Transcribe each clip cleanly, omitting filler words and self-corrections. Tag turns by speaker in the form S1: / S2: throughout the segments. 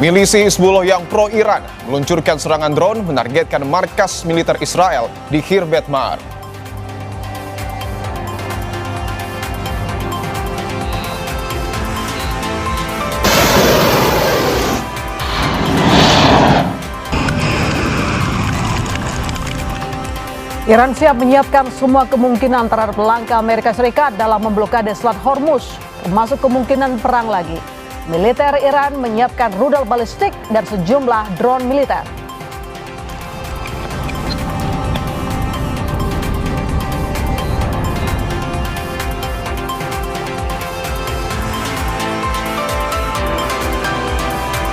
S1: Milisi Hizbullah yang pro-Iran meluncurkan serangan drone menargetkan markas militer Israel di Khirbet Ma'ar.
S2: Iran siap menyiapkan semua kemungkinan terhadap langkah Amerika Serikat dalam memblokade Selat Hormuz, termasuk kemungkinan perang lagi. Militer Iran menyiapkan rudal balistik dan sejumlah drone militer.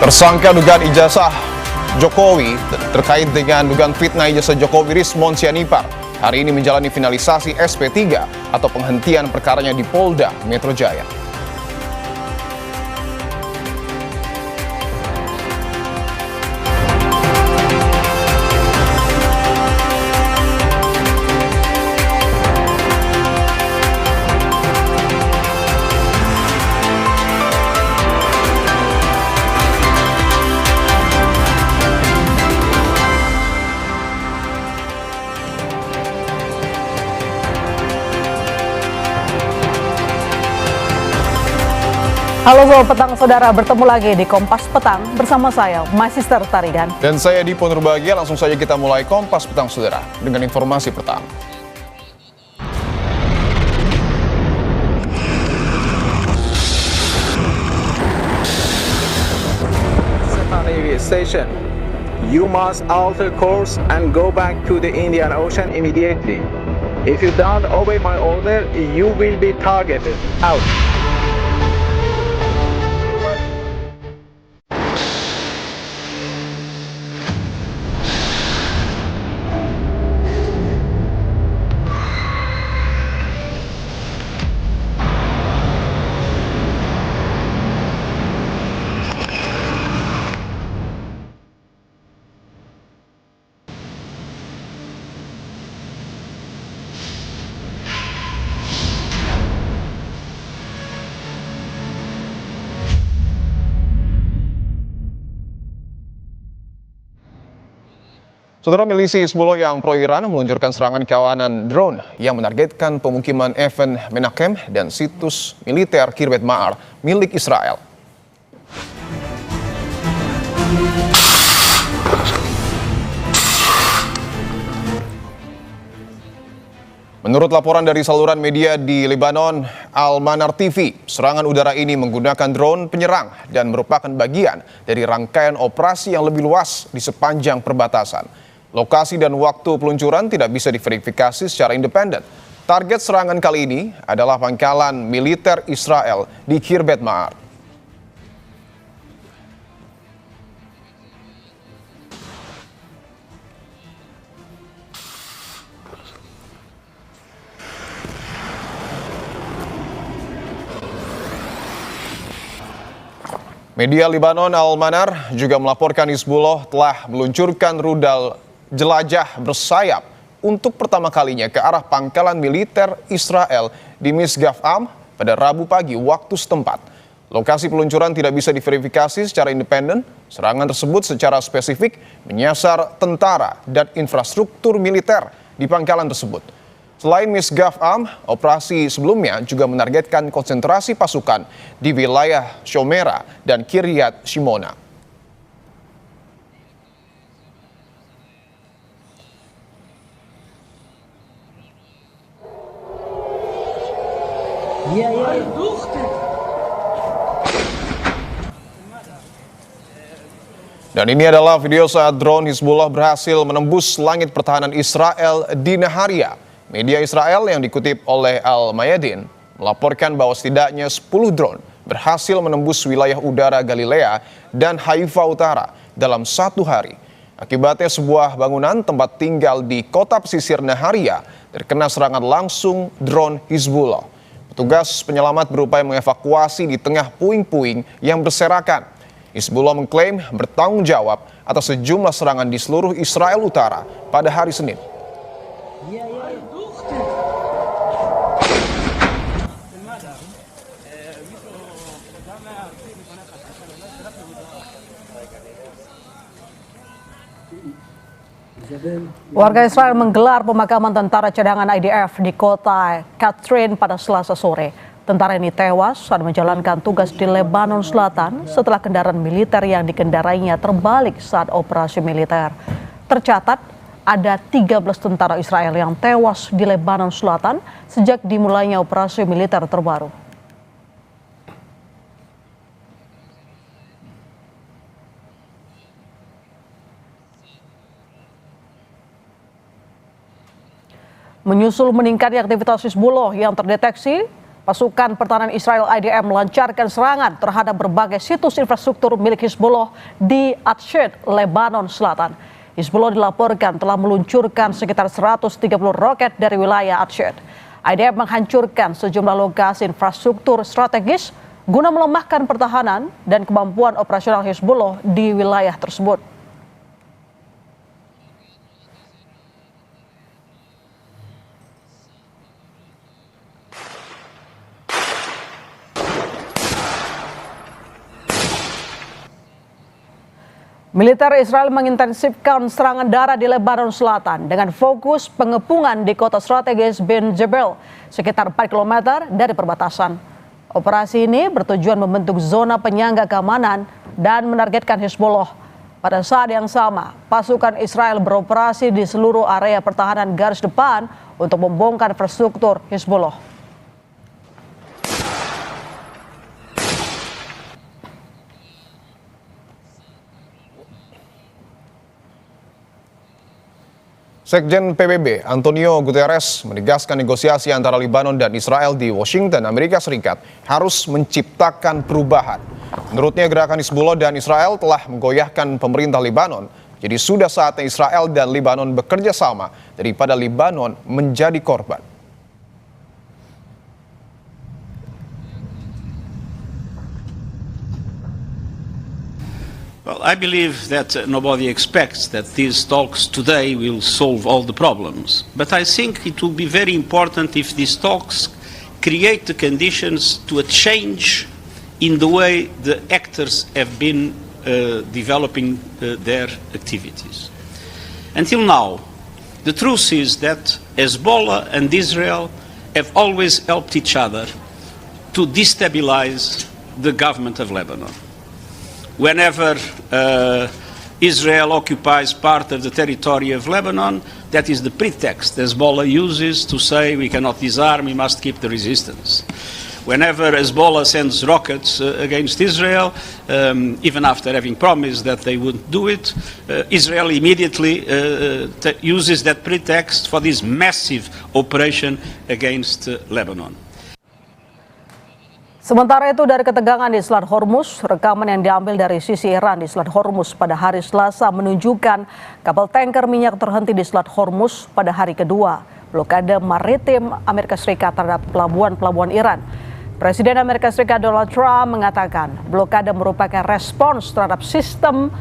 S1: Tersangka dugaan ijazah Jokowi terkait dengan dugaan fitnah ijazah Jokowi Rismon Sianipar hari ini menjalani finalisasi SP3 atau penghentian perkaranya di Polda Metro Jaya.
S2: Halo Selamat Petang Saudara, bertemu lagi di Kompas Petang bersama saya, My Sister Tarigan.
S1: Dan saya Dipo Nurbahagia, langsung saja kita mulai Kompas Petang Saudara dengan informasi pertama.
S3: Navy Station. You must alter course and go back to the Indian Ocean immediately. If you don't obey my order, you will be targeted. Out.
S1: Saudara, milisi Hizbullah yang pro-Iran meluncurkan serangan kawanan drone yang menargetkan pemukiman Even Menakem dan situs militer Khirbet Ma'ar milik Israel. Menurut laporan dari saluran media di Lebanon, Al-Manar TV, serangan udara ini menggunakan drone penyerang dan merupakan bagian dari rangkaian operasi yang lebih luas di sepanjang perbatasan. Lokasi dan waktu peluncuran tidak bisa diverifikasi secara independen. Target serangan kali ini adalah pangkalan militer Israel di Khirbet Ma'ar. Media Lebanon Al-Manar juga melaporkan Hizbullah telah meluncurkan rudal jelajah bersayap untuk pertama kalinya ke arah pangkalan militer Israel di Misgaf Am pada Rabu pagi waktu setempat. Lokasi peluncuran tidak bisa diverifikasi secara independen. Serangan tersebut secara spesifik menyasar tentara dan infrastruktur militer di pangkalan tersebut. Selain Misgaf Am, operasi sebelumnya juga menargetkan konsentrasi pasukan di wilayah Shomera dan Kiryat Shimona. Dan ini adalah video saat drone Hizbullah berhasil menembus langit pertahanan Israel di Naharia. Media Israel yang dikutip oleh Al-Mayadin melaporkan bahwa setidaknya 10 drone berhasil menembus wilayah udara Galilea dan Haifa Utara dalam satu hari. Akibatnya sebuah bangunan tempat tinggal di kota pesisir Naharia terkena serangan langsung drone Hizbullah. Petugas penyelamat berupaya mengevakuasi di tengah puing-puing yang berserakan. Hizbullah mengklaim bertanggung jawab atas sejumlah serangan di seluruh Israel Utara pada hari Senin.
S2: Warga Israel menggelar pemakaman tentara cadangan IDF di kota Katrin pada Selasa sore. Tentara ini tewas saat menjalankan tugas di Lebanon Selatan setelah kendaraan militer yang dikendarainya terbalik saat operasi militer. Tercatat ada 13 tentara Israel yang tewas di Lebanon Selatan sejak dimulainya operasi militer terbaru. Menyusul meningkatnya aktivitas Hizbullah yang terdeteksi, pasukan pertahanan Israel IDF melancarkan serangan terhadap berbagai situs infrastruktur milik Hizbullah di Atshed, Lebanon Selatan. Hizbullah dilaporkan telah meluncurkan sekitar 130 roket dari wilayah Atshed. IDF menghancurkan sejumlah lokasi infrastruktur strategis guna melemahkan pertahanan dan kemampuan operasional Hizbullah di wilayah tersebut. Militer Israel mengintensifkan serangan darat di Lebanon Selatan dengan fokus pengepungan di kota strategis Ben Jebel, sekitar 4 km dari perbatasan. Operasi ini bertujuan membentuk zona penyangga keamanan dan menargetkan Hizbullah. Pada saat yang sama, pasukan Israel beroperasi di seluruh area pertahanan garis depan untuk membongkar infrastruktur Hizbullah.
S1: Sekjen PBB Antonio Guterres menegaskan negosiasi antara Lebanon dan Israel di Washington, Amerika Serikat harus menciptakan perubahan. Menurutnya gerakan Hizbullah dan Israel telah menggoyahkan pemerintah Lebanon. Jadi sudah saatnya Israel dan Lebanon bekerja sama daripada Lebanon menjadi korban.
S4: Well, I believe that nobody expects that these talks today will solve all the problems. But I think it will be very important if these talks create the conditions to a change in the way the actors have been developing their activities. Until now, the truth is that Hezbollah and Israel have always helped each other to destabilize the government of Lebanon. Whenever Israel occupies part of the territory of Lebanon, that is the pretext Hezbollah uses to say we cannot disarm, we must keep the resistance. Whenever Hezbollah sends rockets against Israel, even after having promised that they wouldn't do it, Israel immediately uses that pretext for this massive operation against Lebanon.
S2: Sementara itu dari ketegangan di Selat Hormuz, rekaman yang diambil dari sisi Iran di Selat Hormuz pada hari Selasa menunjukkan kapal tanker minyak terhenti di Selat Hormuz pada hari kedua blokade maritim Amerika Serikat terhadap pelabuhan-pelabuhan Iran. Presiden Amerika Serikat Donald Trump mengatakan blokade merupakan respons terhadap sistem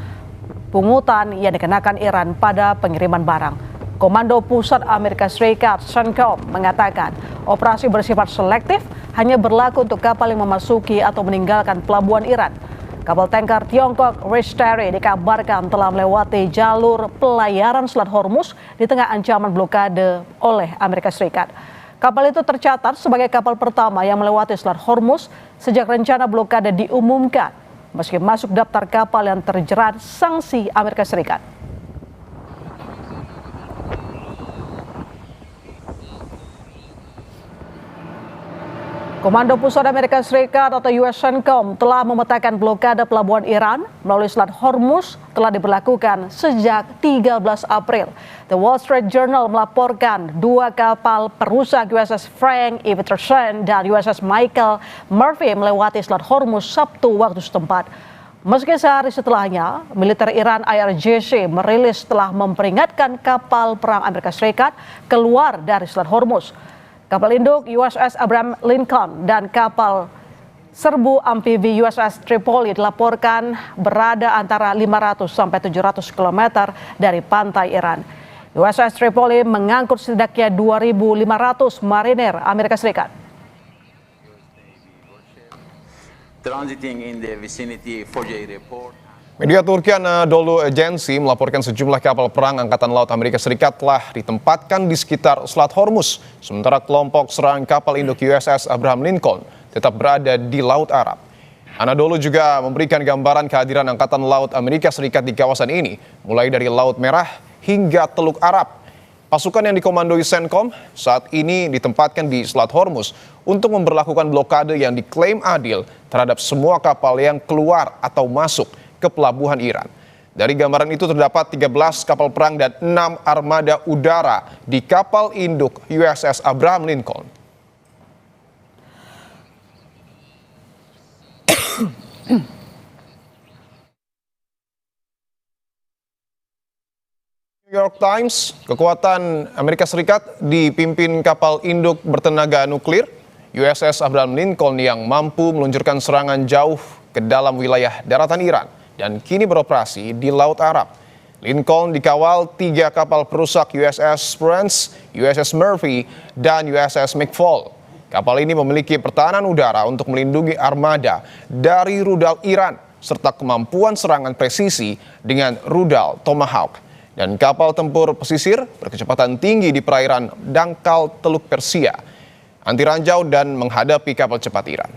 S2: pungutan yang dikenakan Iran pada pengiriman barang. Komando Pusat Amerika Serikat CENTCOM mengatakan operasi bersifat selektif hanya berlaku untuk kapal yang memasuki atau meninggalkan pelabuhan Iran. Kapal tanker Tiongkok Restari dikabarkan telah melewati jalur pelayaran Selat Hormuz di tengah ancaman blokade oleh Amerika Serikat. Kapal itu tercatat sebagai kapal pertama yang melewati Selat Hormuz sejak rencana blokade diumumkan, meski masuk daftar kapal yang terjerat sanksi Amerika Serikat. Komando Pusat Amerika Serikat atau US CENTCOM telah memetakan blokade pelabuhan Iran melalui Selat Hormuz telah diberlakukan sejak 13 April. The Wall Street Journal melaporkan 2 kapal perusak USS Frank E. Peterson dan USS Michael Murphy melewati Selat Hormuz Sabtu waktu setempat. Meski sehari setelahnya, militer Iran IRGC merilis telah memperingatkan kapal perang Amerika Serikat keluar dari Selat Hormuz. Kapal induk USS Abraham Lincoln dan kapal serbu amfibi USS Tripoli dilaporkan berada antara 500 sampai 700 km dari pantai Iran. USS Tripoli mengangkut setidaknya 2.500 marinir Amerika Serikat.
S3: transiting in the vicinity, Fojai report.
S1: Media Turki Anadolu Agency melaporkan sejumlah kapal perang Angkatan Laut Amerika Serikat telah ditempatkan di sekitar Selat Hormuz, sementara kelompok serang kapal induk USS Abraham Lincoln tetap berada di Laut Arab. Anadolu juga memberikan gambaran kehadiran Angkatan Laut Amerika Serikat di kawasan ini, mulai dari Laut Merah hingga Teluk Arab. Pasukan yang dikomandoi CENTCOM saat ini ditempatkan di Selat Hormuz untuk memberlakukan blokade yang diklaim adil terhadap semua kapal yang keluar atau masuk ke pelabuhan Iran. Dari gambaran itu terdapat 13 kapal perang dan 6 armada udara di kapal induk USS Abraham Lincoln. New York Times, kekuatan Amerika Serikat dipimpin kapal induk bertenaga nuklir USS Abraham Lincoln yang mampu meluncurkan serangan jauh ke dalam wilayah daratan Iran dan kini beroperasi di Laut Arab. Lincoln dikawal 3 kapal perusak USS Spruance, USS Murphy, dan USS McFaul. Kapal ini memiliki pertahanan udara untuk melindungi armada dari rudal Iran serta kemampuan serangan presisi dengan rudal Tomahawk. Dan kapal tempur pesisir berkecepatan tinggi di perairan dangkal Teluk Persia, anti ranjau dan menghadapi kapal cepat Iran.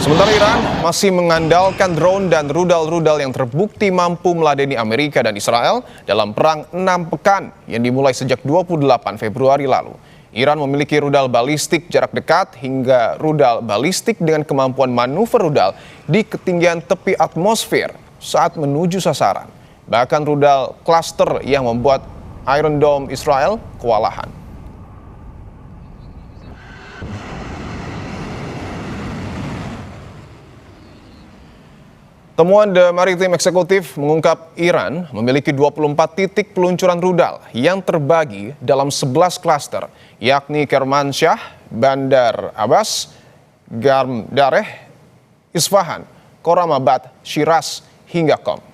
S1: Sementara Iran masih mengandalkan drone dan rudal-rudal yang terbukti mampu meladeni Amerika dan Israel dalam perang 6 pekan yang dimulai sejak 28 Februari lalu. Iran memiliki rudal balistik jarak dekat hingga rudal balistik dengan kemampuan manuver rudal di ketinggian tepi atmosfer saat menuju sasaran. Bahkan rudal cluster yang membuat Iron Dome Israel kewalahan. Temuan The Maritime Executive mengungkap Iran memiliki 24 titik peluncuran rudal yang terbagi dalam 11 klaster, yakni Kermanshah, Bandar Abbas, Garmdareh, Isfahan, Koramabad, Shiraz, hingga Qom.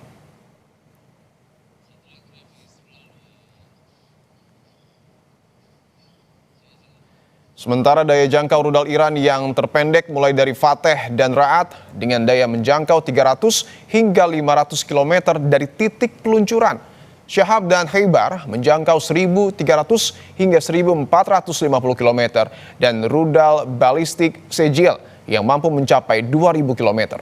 S1: Sementara daya jangkau rudal Iran yang terpendek mulai dari Fateh dan Ra'ad dengan daya menjangkau 300 hingga 500 km dari titik peluncuran. Shahab dan Khaybar menjangkau 1.300 hingga 1.450 km dan rudal balistik Sejil yang mampu mencapai 2.000 km.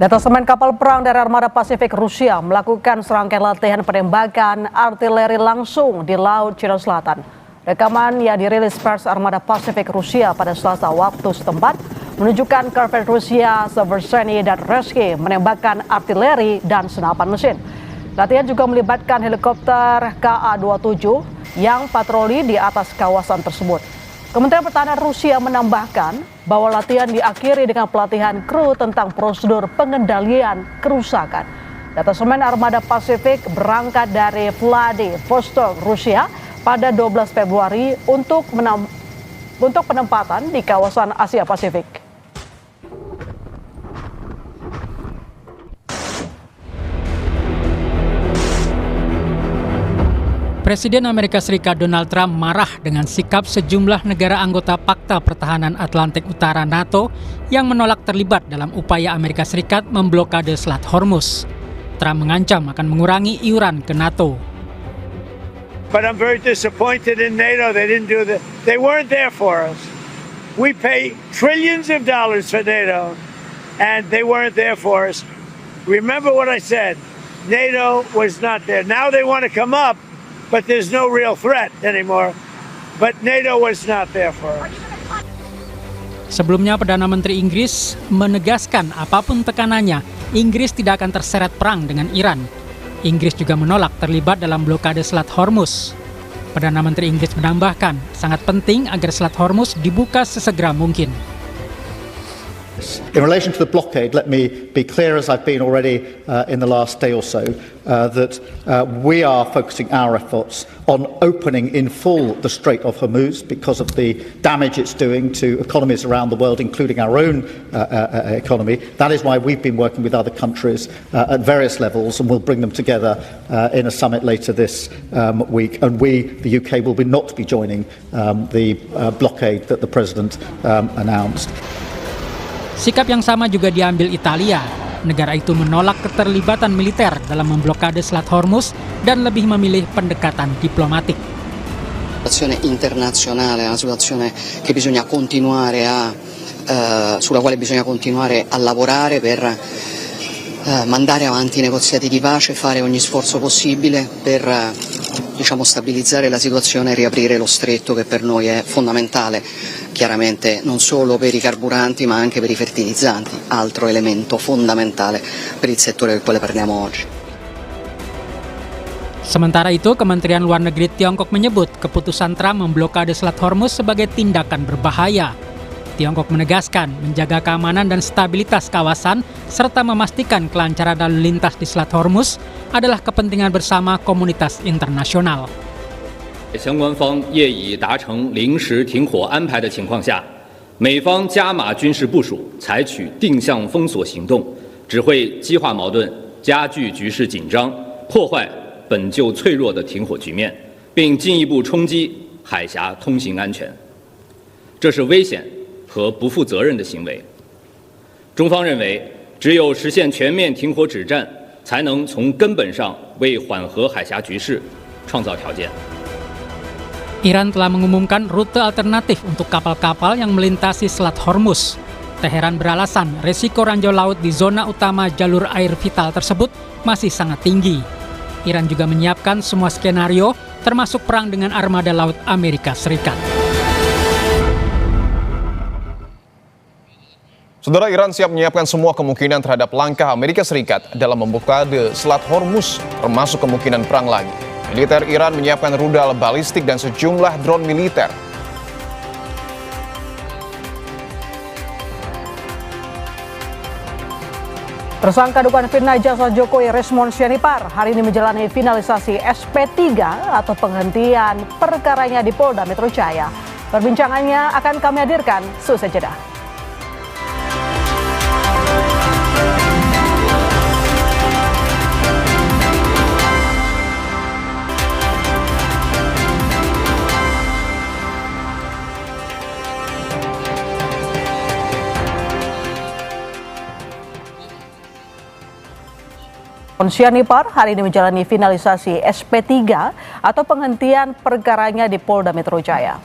S2: Detasemen kapal perang dari Armada Pasifik Rusia melakukan serangkaian latihan penembakan artileri langsung di Laut Cina Selatan. Rekaman yang dirilis pers Armada Pasifik Rusia pada Selasa waktu setempat menunjukkan korvet Rusia Severseny dan Resky menembakkan artileri dan senapan mesin. Latihan juga melibatkan helikopter Ka-27 yang patroli di atas kawasan tersebut. Kementerian Pertahanan Rusia menambahkan bahwa latihan diakhiri dengan pelatihan kru tentang prosedur pengendalian kerusakan. Detasemen Armada Pasifik berangkat dari Vladivostok, Rusia pada 12 Februari untuk penempatan di kawasan Asia Pasifik.
S5: Presiden Amerika Serikat Donald Trump marah dengan sikap sejumlah negara anggota Pakta Pertahanan Atlantik Utara NATO yang menolak terlibat dalam upaya Amerika Serikat memblokade Selat Hormuz. Trump mengancam akan mengurangi iuran ke NATO.
S6: But I'm very disappointed in NATO. They weren't there for us. We pay trillions of dollars for NATO, and they weren't there for us. Remember what I said. NATO was not there. Now they want to come up, but there's no real threat anymore. But NATO was not there for us.
S5: Sebelumnya, Perdana Menteri Inggris menegaskan apapun tekanannya, Inggris tidak akan terseret perang dengan Iran. Inggris juga menolak terlibat dalam blokade Selat Hormuz. Perdana Menteri Inggris menambahkan, sangat penting agar Selat Hormuz dibuka sesegera mungkin.
S7: In relation to the blockade, let me be clear, as I've been already in the last day or so, that we are focusing our efforts on opening in full the Strait of Hormuz because of the damage it's doing to economies around the world, including our own economy. That is why we've been working with other countries at various levels, and we'll bring them together in a summit later this week. And we, the UK, will not be joining the blockade that the President announced.
S5: Sikap yang sama juga diambil Italia. Negara itu menolak keterlibatan militer dalam memblokade Selat Hormuz dan lebih memilih pendekatan diplomatik.
S8: La situazione internazionale è una situazione che bisogna continuare sulla quale bisogna continuare a lavorare per mandare avanti i negoziati di pace, fare ogni sforzo possibile per stabilizzare la situazione e riaprire lo stretto, che per noi è fondamentale, chiaramente non solo per i carburanti ma anche per i fertilizzanti, altro elemento fondamentale per il settore del quale parliamo oggi.
S5: Sementara itu, Kementerian Luar Negeri Tiongkok menyebut keputusan Trump memblokade Selat Hormuz sebagai tindakan berbahaya. Tiongkok menegaskan menjaga keamanan dan stabilitas kawasan serta memastikan kelancaran lalu lintas di Selat Hormuz adalah kepentingan bersama komunitas internasional.
S9: 相关方业已达成临时停火安排的情况下，美方加码军事部署，采取定向封锁行动，只会激化矛盾，加剧局势紧张，破坏本就脆弱的停火局面，并进一步冲击海峡通行安全。这是危险和不负责任的行为。中方认为，只有实现全面停火止战，才能从根本上为缓和海峡局势创造条件。
S5: Iran telah mengumumkan rute alternatif untuk kapal-kapal yang melintasi Selat Hormuz. Teheran beralasan resiko ranjau laut di zona utama jalur air vital tersebut masih sangat tinggi. Iran juga menyiapkan semua skenario, termasuk perang dengan armada laut Amerika Serikat.
S1: Saudara, Iran siap menyiapkan semua kemungkinan terhadap langkah Amerika Serikat dalam memblokade Selat Hormuz, termasuk kemungkinan perang lagi. Militer Iran menyiapkan rudal balistik dan sejumlah drone militer.
S2: Tersangka dugaan fitnah ijazah Jokowi Resmond Sianipar hari ini menjalani finalisasi SP3 atau penghentian perkaranya di Polda Metro Jaya. Perbincangannya akan kami hadirkan seusai jeda. Sianipar hari ini menjalani finalisasi SP3 atau penghentian perkaranya di Polda Metro Jaya.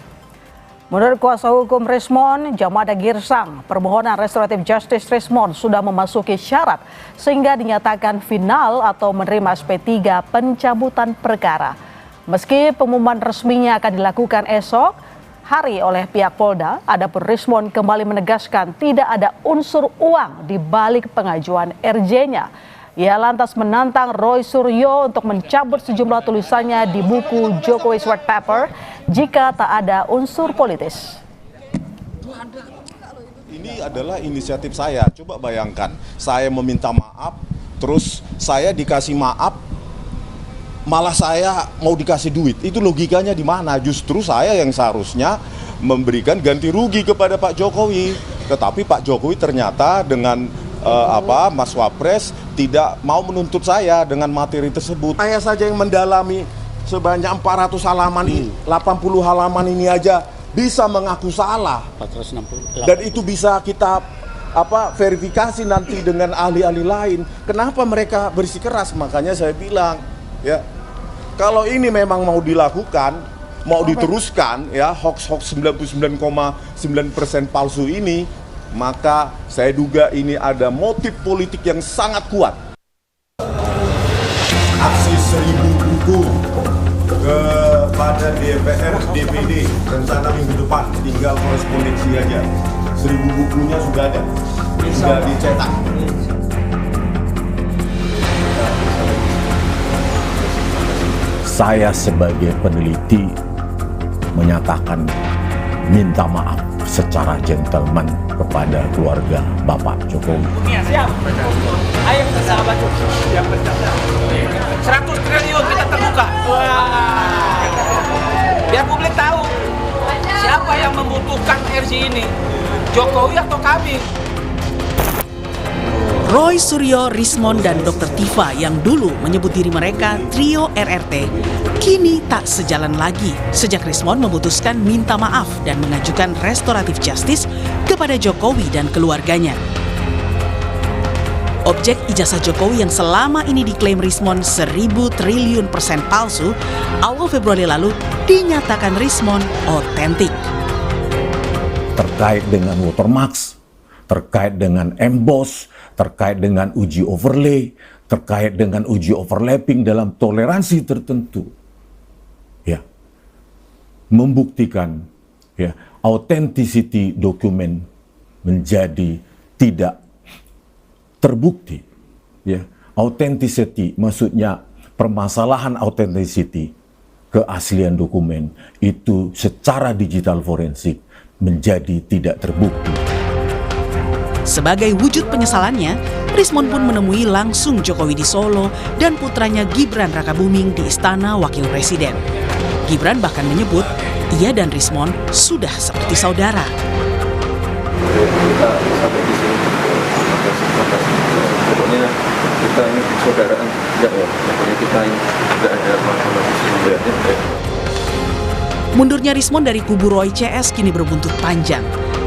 S2: Menurut kuasa hukum Resmond, Jamada Girsang, permohonan restoratif justice Resmond sudah memasuki syarat sehingga dinyatakan final atau menerima SP3 pencabutan perkara. Meski pengumuman resminya akan dilakukan esok hari oleh pihak Polda, adapun Resmond kembali menegaskan tidak ada unsur uang di balik pengajuan RJ-nya. Ia lantas menantang Roy Suryo untuk mencabut sejumlah tulisannya di buku Jokowi's White Paper jika tak ada unsur politis.
S10: Ini adalah inisiatif saya. Coba bayangkan, saya meminta maaf, terus saya dikasih maaf, malah saya mau dikasih duit. Itu logikanya di mana? Justru saya yang seharusnya memberikan ganti rugi kepada Pak Jokowi. Tetapi Pak Jokowi ternyata dengan Mas Wapres tidak mau menuntut saya dengan materi tersebut. Saya saja yang mendalami sebanyak 400 halaman ini, 80 halaman ini aja bisa mengaku salah. 460. Dan itu bisa kita verifikasi nanti dengan ahli-ahli lain. Kenapa mereka bersikeras? Makanya saya bilang, ya, kalau ini memang mau dilakukan, mau diteruskan, ya, hoax 99,9% palsu ini, maka saya duga ini ada motif politik yang sangat kuat.
S11: Aksi 1000 buku kepada DPR, DPD rencana minggu depan, tinggal korespondensi aja. 1000 bukunya sudah ada, sudah dicetak.
S12: Saya sebagai peneliti menyatakan minta maaf secara gentleman kepada keluarga Bapak Jokowi.
S13: Siap. Ayo kita sahabat. 100 triliun kita terbuka. Biar publik tahu siapa yang membutuhkan RJ ini, Jokowi atau kami.
S14: Roy Suryo, Rismond, dan Dr. Tifa yang dulu menyebut diri mereka trio RRT, kini tak sejalan lagi sejak Rismond memutuskan minta maaf dan mengajukan restoratif justice kepada Jokowi dan keluarganya. Objek ijazah Jokowi yang selama ini diklaim Rismond 1000 triliun persen palsu, awal Februari lalu dinyatakan Rismond otentik.
S12: Terkait dengan watermarks, terkait dengan emboss, terkait dengan uji overlay, terkait dengan uji overlapping dalam toleransi tertentu. Ya. Membuktikan ya, authenticity dokumen menjadi tidak terbukti. Ya. Authenticity maksudnya permasalahan authenticity, keaslian dokumen itu secara digital forensik menjadi tidak terbukti.
S14: Sebagai wujud penyesalannya, Rismond pun menemui langsung Jokowi di Solo dan putranya Gibran Rakabuming di Istana Wakil Presiden. Gibran bahkan menyebut ia dan Rismond sudah seperti saudara.
S15: Kita sampai di sini, pokoknya kita ini saudaraan, tidak ya, pokoknya kita ini tidak ada masalah di sini.
S14: Mundurnya Rismond dari kubu Roy CS kini berbuntut panjang.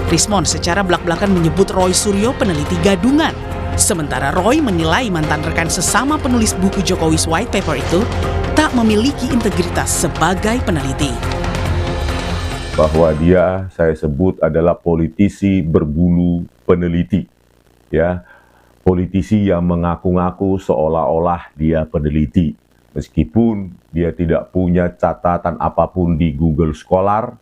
S14: Rismond secara belak-belakan menyebut Roy Suryo peneliti gadungan. Sementara Roy menilai mantan rekan sesama penulis buku Jokowi's White Paper itu tak memiliki integritas sebagai peneliti.
S16: Bahwa dia saya sebut adalah politisi berbulu peneliti. Ya, politisi yang mengaku-ngaku seolah-olah dia peneliti. Meskipun dia tidak punya catatan apapun di Google Scholar.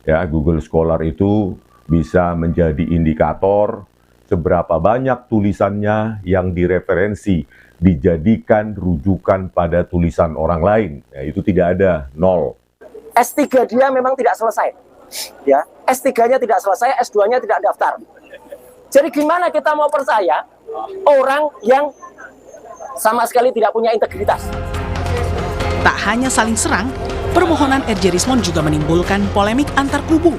S16: Ya, Google Scholar itu bisa menjadi indikator seberapa banyak tulisannya yang direferensi, dijadikan rujukan pada tulisan orang lain. Ya, itu tidak ada, nol.
S17: S3 dia memang tidak selesai. Ya, S3-nya tidak selesai, S2-nya tidak daftar. Jadi gimana kita mau percaya orang yang sama sekali tidak punya integritas?
S14: Tak hanya saling serang, permohonan RJ Rismond juga menimbulkan polemik antar kubu.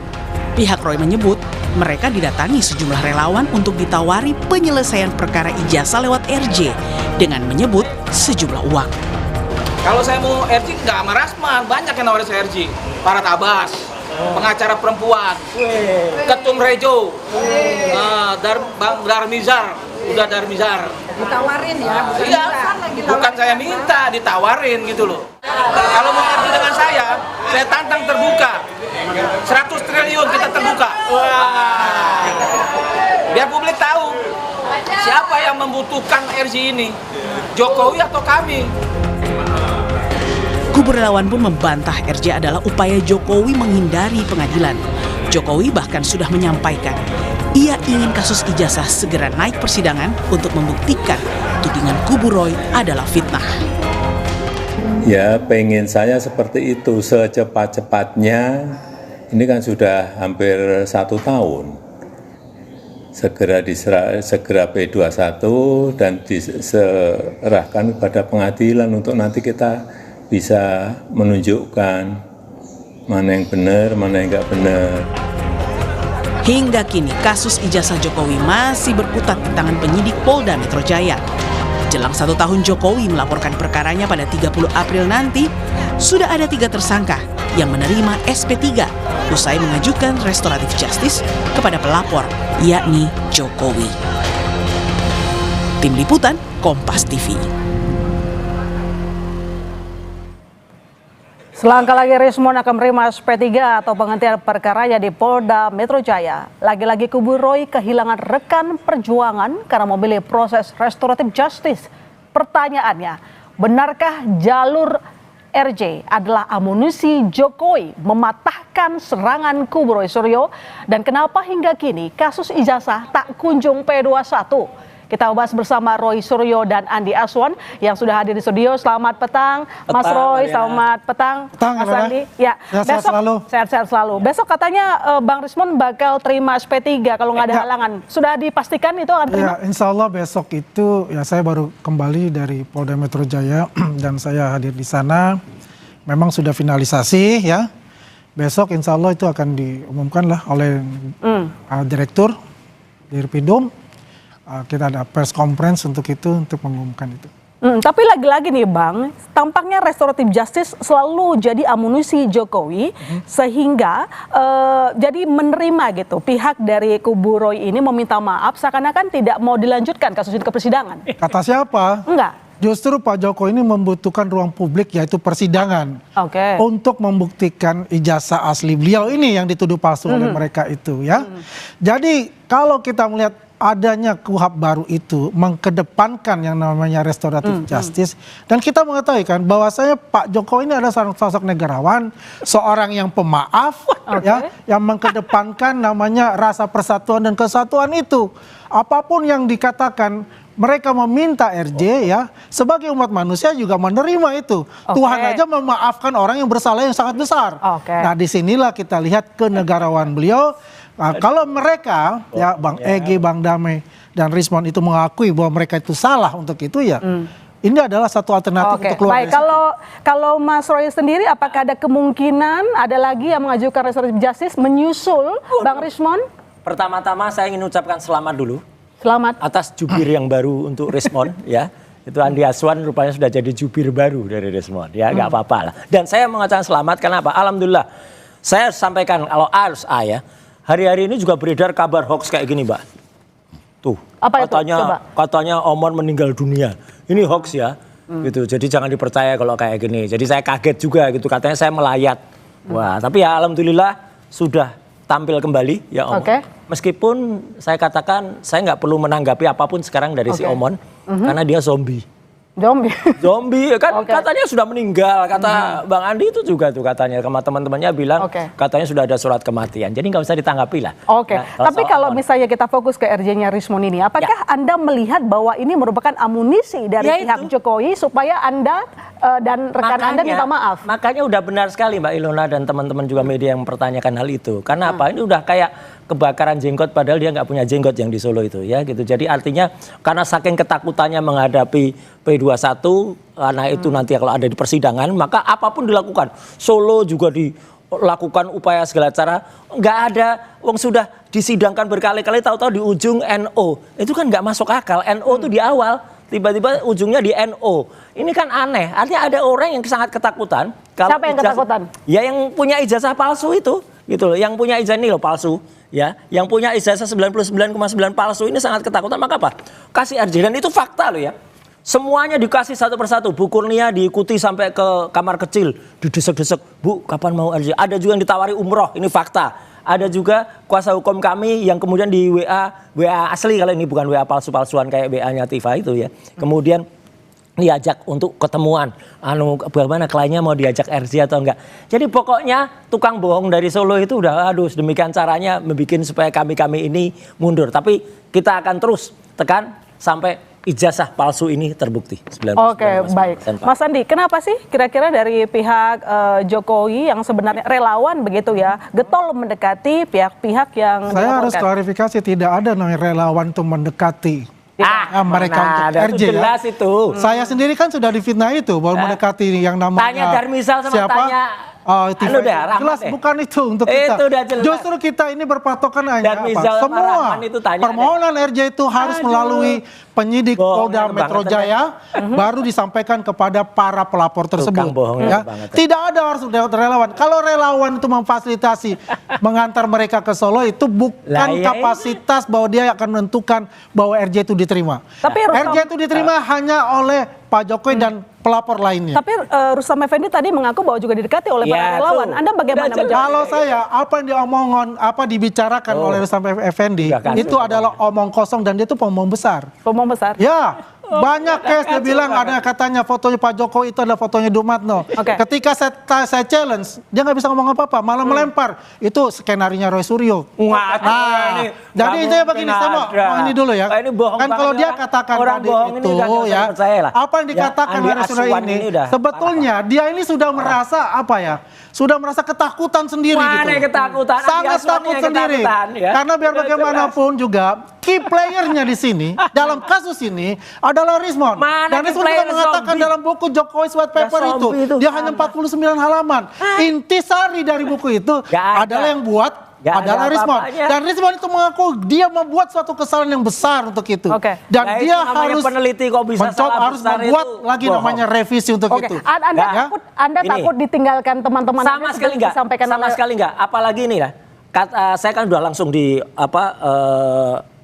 S14: Pihak Roy menyebut mereka didatangi sejumlah relawan untuk ditawari penyelesaian perkara ijazah lewat RJ dengan menyebut sejumlah uang.
S13: Kalau saya mau RJ nggak sama Rasman, banyak yang nawarin saya RJ. Para Tabas, pengacara perempuan, Ketum Rejo, Bang Darmizar, udah Darmizar.
S18: Ditawarin ya, bukan
S13: iya,
S18: minta.
S13: Bukan saya minta, ditawarin gitu loh. Kalau mau RJ dengan saya tantang terbuka. 100 triliun kita terbuka. Biar publik tahu siapa yang membutuhkan RJ ini, Jokowi atau kami.
S14: Kubu relawan pun membantah RJ adalah upaya Jokowi menghindari pengadilan. Jokowi bahkan sudah menyampaikan ia ingin kasus ijazah segera naik persidangan untuk membuktikan tudingan kubu Roy adalah fitnah.
S19: Ya, pengen saya seperti itu secepat-cepatnya. Ini kan sudah hampir 1 tahun. Segera P21 dan diserahkan kepada pengadilan untuk nanti kita bisa menunjukkan mana yang benar, mana yang nggak benar.
S14: Hingga kini kasus ijazah Jokowi masih berkutat di tangan penyidik Polda Metro Jaya. Jelang 1 tahun Jokowi melaporkan perkaranya pada 30 April nanti, sudah ada 3 tersangka yang menerima SP3 usai mengajukan restoratif justice kepada pelapor, yakni Jokowi. Tim Liputan, Kompas TV.
S2: Selangkah lagi Rismond akan menerima SP3 atau penghentian perkaranya di Polda Metro Jaya. Lagi-lagi kubu Roy kehilangan rekan perjuangan karena memilih proses restoratif justice. Pertanyaannya, benarkah jalur RJ adalah amunisi Jokowi mematahkan serangan kubu Roy Suryo? Dan kenapa hingga kini kasus ijazah tak kunjung P21? Kita bahas bersama Roy Suryo dan Andi Aswan yang sudah hadir di studio. Selamat petang, Mas Roy. Selamat petang, Mas Andi. Ya,
S18: sehat selalu.
S2: Sehat-sehat selalu. Besok katanya Bang Rismon bakal terima SP3 kalau nggak ada halangan. Sudah dipastikan itu akan terima?
S18: Ya, insya Allah besok itu ya saya baru kembali dari Polda Metro Jaya dan saya hadir di sana. Memang sudah finalisasi ya. Besok insya Allah itu akan diumumkan lah oleh Direktur Dirpidum. Kita ada press conference untuk itu, untuk mengumumkan itu.
S2: Tapi lagi-lagi nih Bang, tampaknya restoratif justice selalu jadi amunisi Jokowi sehingga jadi menerima gitu pihak dari kubu Roy ini meminta maaf seakan-akan tidak mau dilanjutkan kasus ini ke persidangan.
S18: Kata siapa?
S2: Enggak.
S18: Justru Pak Jokowi ini membutuhkan ruang publik yaitu persidangan untuk membuktikan ijazah asli beliau ini yang dituduh palsu oleh mereka itu ya. Jadi kalau kita melihat adanya KUHP baru itu mengkedepankan yang namanya restoratif justice dan kita mengetahui kan bahwasanya Pak Jokowi ini adalah seorang sosok negarawan, seorang yang pemaaf ya, yang mengkedepankan namanya rasa persatuan dan kesatuan itu. Apapun yang dikatakan mereka meminta RJ ya, sebagai umat manusia juga menerima itu. Tuhan aja memaafkan orang yang bersalah yang sangat besar. Nah, disinilah kita lihat kenegarawan beliau. Nah, kalau mereka ya Bang Egy, Bang Damai dan Rismon itu mengakui bahwa mereka itu salah untuk itu ya. Ini adalah satu alternatif untuk keluar.
S2: Baik, kalau Mas Roy sendiri apakah ada kemungkinan ada lagi yang mengajukan restoratif justice menyusul Bang Rismon?
S20: Pertama-tama saya ingin ucapkan selamat dulu.
S2: Selamat.
S20: Atas jubir yang baru untuk Rismon ya. Itu Andi Aswan rupanya sudah jadi jubir baru dari Rismon ya, nggak apa-apa lah. Dan saya mengatakan selamat karena apa? Alhamdulillah. Saya sampaikan kalau harus ya. Hari-hari ini juga beredar kabar hoax kayak gini, Mbak. Tuh,
S2: apa
S20: katanya Omon meninggal dunia. Ini hoax ya. Gitu. Jadi jangan dipercaya kalau kayak gini. Jadi saya kaget juga gitu, katanya saya melayat. Wah, tapi ya alhamdulillah sudah tampil kembali ya Omon. Meskipun saya katakan saya nggak perlu menanggapi apapun sekarang dari si Omon karena dia zombie. Zombie kan katanya sudah meninggal, kata Bang Andi itu juga tuh katanya sama teman-temannya bilang katanya sudah ada surat kematian. Jadi nggak usah ditanggapi lah.
S2: Nah, tapi kalau misalnya kita fokus ke RJ-nya Rismon ini, apakah Anda melihat bahwa ini merupakan amunisi dari pihak Jokowi supaya Anda dan rekan Anda minta maaf?
S20: Makanya udah benar sekali Mbak Ilona dan teman-teman juga media yang mempertanyakan hal itu. Karena apa? Ini udah kayak kebakaran jenggot padahal dia nggak punya jenggot yang di Solo itu ya gitu. Jadi artinya karena saking ketakutannya menghadapi P21 karena itu nanti kalau ada di persidangan maka apapun dilakukan. Solo juga dilakukan upaya segala cara, nggak ada wong sudah disidangkan berkali-kali tahu-tahu di ujung NO. Itu kan nggak masuk akal. NO itu di awal tiba-tiba ujungnya di NO. Ini kan aneh. Artinya ada orang yang sangat ketakutan.
S2: Siapa yang ketakutan?
S20: Ya yang punya ijazah palsu itu gitu loh. Yang punya ijazah ini loh palsu. Ya, yang punya ijazah 99,9 palsu ini sangat ketakutan. Maka apa? Kasih RJ dan itu fakta loh ya. Semuanya dikasih satu persatu. Bu Kurnia diikuti sampai ke kamar kecil, didesek-desek. Bu, kapan mau RJ? Ada juga yang ditawari umroh. Ini fakta. Ada juga kuasa hukum kami yang kemudian di WA asli kalau ini bukan WA palsu-palsuan kayak WA-nya Tifa itu ya. Kemudian diajak untuk ketemuan, bagaimana kliennya mau diajak RJ atau enggak. Jadi pokoknya tukang bohong dari Solo itu udah demikian caranya membuat supaya kami ini mundur. Tapi kita akan terus tekan sampai ijazah palsu ini terbukti.
S2: Baik. Mas Andi, kenapa sih kira-kira dari pihak Jokowi yang sebenarnya relawan begitu ya, getol mendekati pihak-pihak yang
S18: saya harus klarifikasi, tidak ada namanya relawan untuk mendekati. Mereka untuk RJ
S20: itu jelas
S18: ya.
S20: Itu.
S18: Saya sendiri kan sudah difitnah itu bahwa mendekati yang namanya
S20: tanya Darmizal sama
S18: siapa?
S20: Tanya
S18: Jelas bukan itu untuk kita. Justru kita ini berpatokan hanya apa? Semua permohonan RJ itu harus melalui penyidik Polda Metro Jaya baru disampaikan kepada para pelapor tersebut. Ya. Tidak ada harus relawan. Kalau relawan itu memfasilitasi mengantar mereka ke Solo itu bukan kapasitas bahwa dia akan menentukan bahwa RJ itu diterima.
S2: Tapi
S18: RJ itu diterima hanya oleh Pak Jokowi dan pelapor lainnya.
S2: Tapi Rustam Effendi tadi mengaku bahwa juga didekati oleh para relawan. Anda bagaimana menjawab?
S18: Kalau saya apa yang diomongkan, apa dibicarakan oleh Rustam Effendi itu adalah omong kosong dan dia itu pengomong besar.
S2: Pengomong besar?
S18: Ya, banyak case dia bilang ada katanya fotonya Pak Jokowi itu adalah fotonya Dumatno. Ketika saya challenge, dia nggak bisa ngomong apa-apa, malah melempar. Itu skenarinya Roy Suryo. Nah, jadi itu ya begini, saya mau ini dulu ya. Kan kalau dia katakan tadi itu ya, apa yang dikatakan Roy Suryo ini, sebetulnya dia ini sudah merasa apa ya? Sudah merasa ketakutan sendiri gitu.
S20: Ketakutan?
S18: Sangat takut sendiri.
S20: Ya?
S18: Karena biar bagaimanapun juga key playernya di sini dalam kasus ini adalah Rismon. Dan Rismon juga mengatakan dalam buku Jokowi White Paper itu dia hanya 49 halaman. Intisari dari buku itu adalah yang buat adalah Rismon. Dan Rismon itu mengaku dia membuat suatu kesalahan yang besar untuk itu. Dan dia harus
S20: peneliti kok bisa
S18: harus membuat lagi namanya revisi untuk itu.
S2: Anda takut ditinggalkan teman-teman
S20: sama sekali enggak. Sama sekali enggak. Apalagi ini ya. Saya kan udah langsung di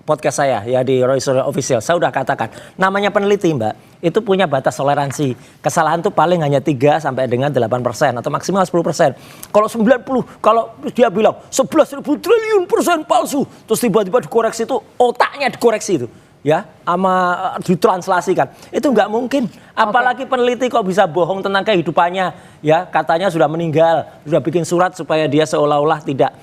S20: podcast saya ya di Roy Suryo Official. Saya udah katakan namanya peneliti Mbak itu punya batas toleransi. Kesalahan tuh paling hanya 3 sampai dengan 8% atau maksimal 10%. Kalau 90, kalau dia bilang 11.000 triliun persen palsu, terus tiba-tiba dikoreksi itu otaknya dikoreksi itu. Ya, sama ditranslasikan. Itu nggak mungkin. Apalagi peneliti kok bisa bohong tentang kehidupannya. Ya, katanya sudah meninggal, sudah bikin surat supaya dia seolah-olah tidak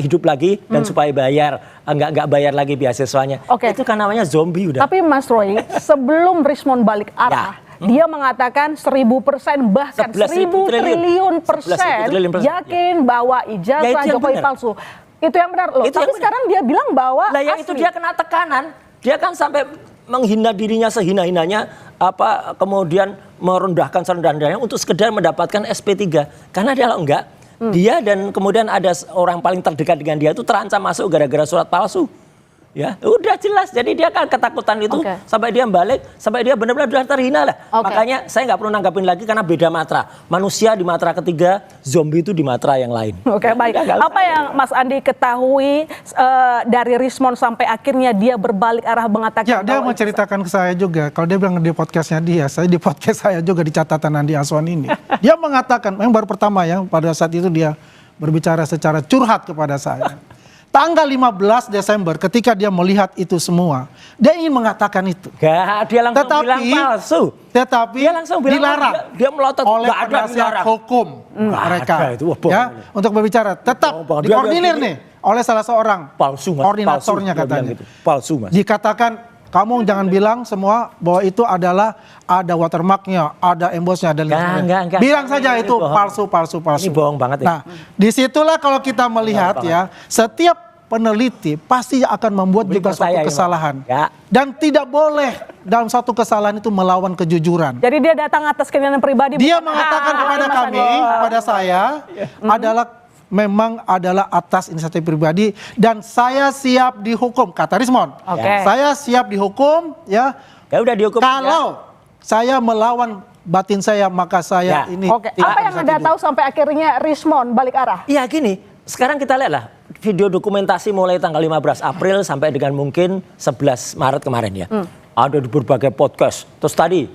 S20: hidup lagi dan supaya bayar, nggak bayar lagi beasiswanya. Itu kan namanya zombie udah.
S2: Tapi Mas Roy, sebelum Rismon balik arah, dia mengatakan 1000% bahkan 1000 triliun persen yakin bahwa ijazah Jokowi palsu. Itu yang benar loh. Tapi sekarang dia bilang bahwa
S20: itu dia kena tekanan. Dia kan sampai menghina dirinya sehina-hinanya, kemudian merendahkan serendah-rendahnya untuk sekedar mendapatkan SP3. Karena dia kalau enggak, dia dan kemudian ada orang paling terdekat dengan dia itu terancam masuk gara-gara surat palsu. Ya, udah jelas. Jadi dia kan ketakutan itu sampai dia balik, sampai dia benar-benar terhina lah. Makanya saya nggak perlu nanggapin lagi karena beda matra. Manusia di matra ketiga, zombie itu di matra yang lain.
S2: Baik. Apa yang Mas Andi ketahui dari Rismon sampai akhirnya dia berbalik arah mengatakan?
S18: Ya, dia mau ceritakan ke saya juga. Kalau dia bilang di podcastnya dia, saya di podcast saya juga di catatan Andi Aswan ini. Dia mengatakan, yang baru pertama ya, pada saat itu dia berbicara secara curhat kepada saya. Tanggal 15 Desember ketika dia melihat itu semua, dia ingin mengatakan itu.
S20: Dia langsung bilang palsu.
S18: Tetapi
S20: dia langsung bilang
S18: dilarang
S20: dia melotot
S18: oleh penasihat hukum mereka ya untuk berbicara. Tetap dikoordinir nih oleh salah seorang koordinatornya katanya.
S20: Palsu Mas.
S18: Dikatakan kamu jangan bilang semua bahwa itu adalah ada watermarknya, ada embossnya, ada
S20: enggak.
S18: Bilang saja itu palsu.
S20: Ini bohong banget ya.
S18: Nah, disitulah kalau kita melihat ya, setiap peneliti pasti akan membuat juga suatu kesalahan. Dan tidak boleh dalam satu kesalahan itu melawan kejujuran.
S2: Jadi dia datang atas keinginan pribadi.
S18: Dia mengatakan kepada kami, kepada saya, memang adalah atas inisiatif pribadi dan saya siap dihukum, kata Rismon. Saya siap dihukum ya.
S20: Ya udah dihukum.
S18: Kalau saya melawan batin saya maka saya ini.
S2: Apa yang Anda tahu sampai akhirnya Rismon balik arah?
S20: Iya gini, sekarang kita lihatlah video dokumentasi mulai tanggal 15 April sampai dengan mungkin 11 Maret kemarin ya. Ada di berbagai podcast. Terus tadi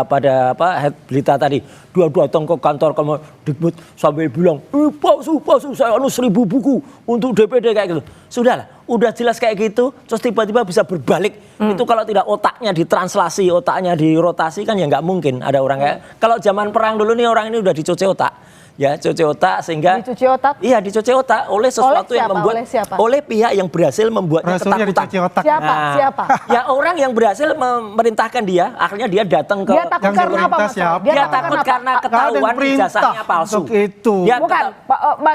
S20: pada head berita tadi, dia datang ke kantor Kemendikbud sambil bilang, palsu, saya 1000 buku untuk DPD kayak gitu. Sudahlah, udah jelas kayak gitu, terus tiba-tiba bisa berbalik. Itu kalau tidak otaknya ditranslasi, otaknya dirotasi kan ya nggak mungkin ada orang kayak. Kalau zaman perang dulu nih orang ini udah dicuci otak. Ya, cuci otak sehingga
S2: dicuci otak?
S20: Iya, dicuci otak oleh sesuatu yang membuat oleh pihak yang berhasil membuatnya ketakutan.
S2: Siapa?
S20: Ya orang yang berhasil memerintahkan dia, akhirnya dia datang ke
S2: dia takut karena apa?
S20: Dia takut karena ketahuan ijazahnya palsu.
S2: Bukan,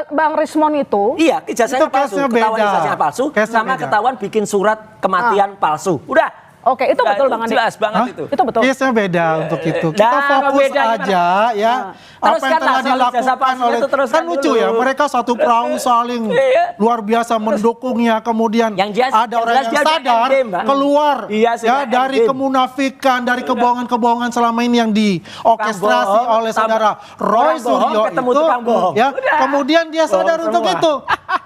S2: Bang Rismon itu.
S20: Iya, ijazahnya palsu, ketahuan ijazahnya palsu sama ketahuan bikin surat kematian palsu. Udah.
S2: Itu betul Bang Andi.
S20: Jelas banget itu.
S2: Itu betul.
S18: Case-nya beda untuk itu. Kita fokus aja ya. Apa yang telah dilakukan oleh kan lucu ya. Mereka satu perahu saling luar biasa mendukungnya. Kemudian ada orang yang sadar keluar ya dari kemunafikan, dari kebohongan-kebohongan selama ini yang diorkestrasi oleh saudara Roy Suryo itu. Ya. Kemudian dia sadar untuk itu.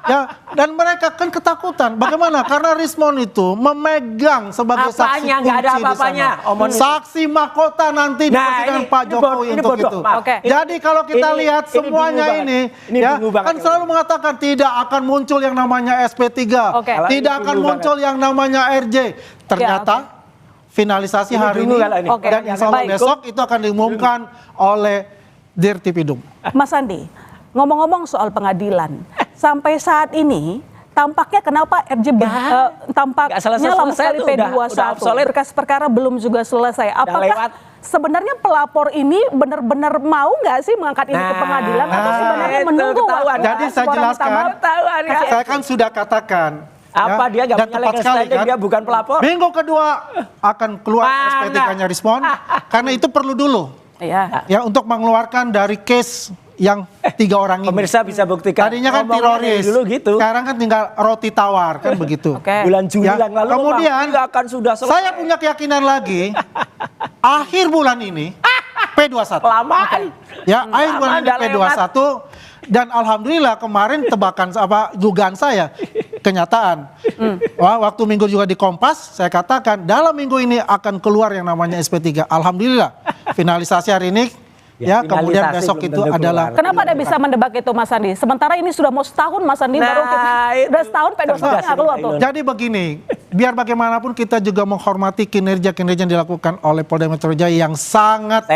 S18: Ya. Dan mereka kan ketakutan. Bagaimana? Karena Rismon itu memegang sebagai saksi
S20: nggak ada apa-apanya.
S18: Saksi mahkota nanti di persidangan Pak Jokowi untuk itu. Jadi kalau kita lihat semuanya ini ya kan selalu mengatakan tidak akan muncul yang namanya SP3, tidak akan muncul yang namanya RJ. Ternyata finalisasi
S20: Ini
S18: hari
S20: dulu
S18: ini,
S20: kalau ini.
S2: Oke,
S18: dan insya Allah
S2: baik.
S18: besok itu akan diumumkan oleh Dirtipidum.
S2: Mas Andi, ngomong-ngomong soal pengadilan, sampai saat ini tampaknya kenapa RJ tampaknya lama sekali P21, berkas perkara belum juga selesai. Apakah sebenarnya pelapor ini benar-benar mau nggak sih mengangkat ini ke pengadilan atau sebenarnya menunggu waktu?
S18: Jadi saya jelaskan, saya kan sudah katakan.
S20: Apa dia nggak
S18: dan
S20: punya
S18: tepat
S20: legal
S18: sekali
S20: standing,
S18: kan?
S20: dia bukan pelapor.
S18: Minggu kedua akan keluar SP3-nya Rismon, karena itu perlu dulu. Ya, untuk mengeluarkan dari case yang 3 orang ini.
S20: Pemirsa bisa buktikan.
S18: Tadinya kan teroris,
S20: dulu gitu.
S18: sekarang kan tinggal roti tawar kan begitu.
S20: Bulan Juli yang lalu
S18: kemudian
S20: akan sudah selesai.
S18: Saya punya keyakinan lagi akhir bulan ini P21.
S20: Kelamaan.
S18: Ya, akhir bulan ini P21 dan alhamdulillah kemarin tebakan dugaan saya kenyataan. Waktu minggu juga di Kompas saya katakan dalam minggu ini akan keluar yang namanya SP3. Alhamdulillah finalisasi hari ini. Ya, kemudian besok itu adalah.
S2: Kenapa Anda bisa mendebak itu, Mas Andi? Sementara ini sudah mau setahun, Mas Andi, baru kita udah setahun P21 nggak keluar tuh.
S18: Jadi begini, biar bagaimanapun kita juga menghormati kinerja-kinerja yang dilakukan oleh Polda Metro Jaya yang sangat,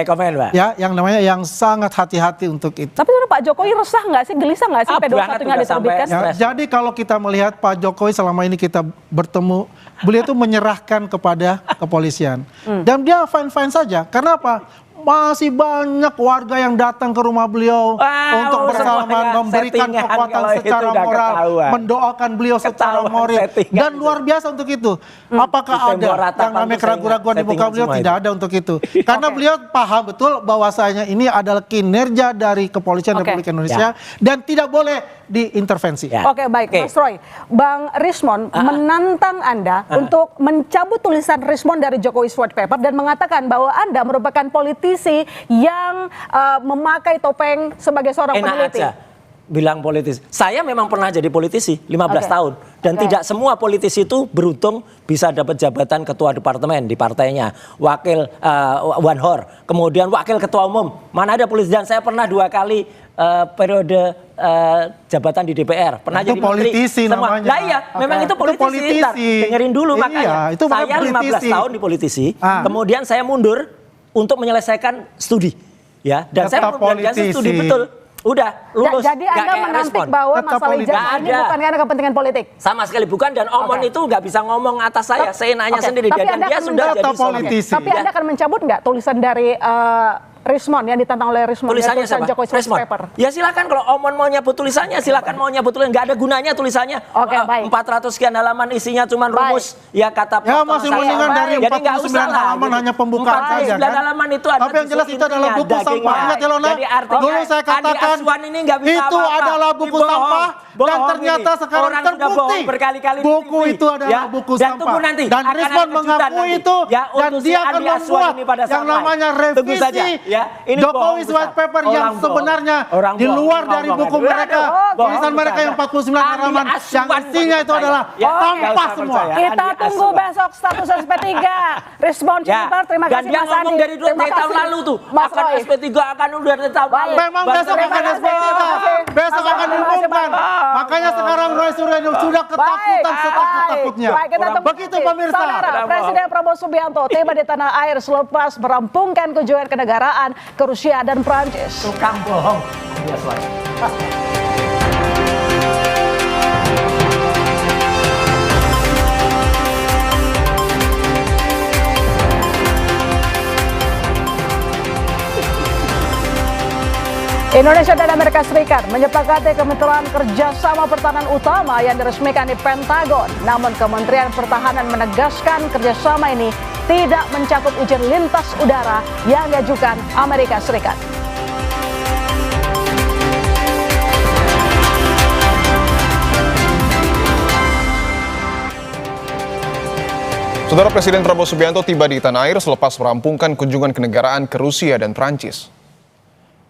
S18: ya, yang namanya yang sangat hati-hati untuk itu.
S2: Tapi Pak Jokowi resah nggak sih, gelisah nggak sih P21-nya diterbitkan?
S18: Ya, jadi kalau kita melihat Pak Jokowi selama ini kita bertemu, beliau itu menyerahkan kepada kepolisian. Dan dia fine-fine saja. Karena apa? Masih banyak warga yang datang ke rumah beliau untuk bersalaman, memberikan kekuatan secara moral, mendoakan beliau secara moral, dan luar biasa untuk itu. Apakah ada yang namanya keraguan-keraguan di muka beliau? Tidak ada untuk itu. Karena beliau paham betul bahwasanya ini adalah kinerja dari Kepolisian Republik Indonesia dan tidak boleh diintervensi.
S2: Oke, baik, Mas Roy. Bang Rismon menantang Anda untuk mencabut tulisan Rismon dari Jokowi's White Paper dan mengatakan bahwa Anda merupakan politisi yang memakai topeng sebagai seorang peneliti.
S20: Aja bilang politisi. Saya memang pernah jadi politisi 15 tahun dan tidak semua politisi itu beruntung bisa dapat jabatan ketua departemen di partainya, wakil Wanhor, kemudian wakil ketua umum. Mana ada politisi, dan saya pernah 2 kali periode jabatan di DPR, pernah jadi
S18: politisi
S20: menteri. Namanya. Nah iya, memang itu politisi. Ntar, dengerin dulu makanya.
S18: Itu
S20: saya 15 tahun di politisi, kemudian saya mundur untuk menyelesaikan studi, ya. Dan saya mengerjakan studi betul. Udah lulus.
S2: Jadi Anda menantik bahwa masalah ijazah ini bukan karena kepentingan politik?
S20: Sama sekali bukan, dan Omon itu nggak bisa ngomong atas saya, seenaknya sendiri.
S2: Tapi
S20: Dan dia sudah jadi
S18: politisi.
S2: Tapi Anda akan mencabut nggak tulisan dari Rismon yang ditantang oleh Rismon?
S20: Tulisannya siapa?
S2: Jokowi Paper.
S20: Ya silakan, kalau Omon mau nyabut tulisannya, silakan mau nyabut tulisannya, nggak ada gunanya tulisannya.
S2: Oke, baik.
S20: 400 sekian halaman isinya cuma rumus, ya kata.
S18: Ya masih mendingan dari 49 halaman hanya pembukaan saja
S20: 49 halaman itu ada.
S18: Tapi yang jelas itu adalah buku sampah. Ingat ya Lona, dulu saya katakan itu adalah buku sampah dan ternyata sekarang terbukti buku itu adalah buku sampah. Dan Rismon mengakui itu dan dia akan membuat yang namanya revisi Jokowi's White Paper yang sebenarnya di luar dari buku mereka, tulisan mereka yang 49 halaman, yang isinya itu adalah sampah semua.
S2: Kita tunggu besok status SP3 Rismon Cilebar. Terima kasih Mas Andi.
S20: Dan dia ngomong dari tahun lalu tuh, akan SP3 akan udah dari tahun lalu.
S18: Memang besok akan SP3, besok akan diumumkan. Makanya sekarang Roy Suryo sudah ketakutan setakut-takutnya. Begitu pemirsa.
S2: Saudara, Presiden Prabowo Subianto tiba di tanah air selepas merampungkan kunjungan kenegaraan ke Rusia dan Prancis.
S20: Tukang bohong.
S2: Indonesia dan Amerika Serikat menyepakati kemitraan kerjasama pertahanan utama yang diresmikan di Pentagon. Namun Kementerian Pertahanan menegaskan kerjasama ini tidak mencakup ujian lintas udara yang diajukan Amerika Serikat.
S1: Saudara, Presiden Prabowo Subianto tiba di tanah air selepas merampungkan kunjungan kenegaraan ke Rusia dan Prancis.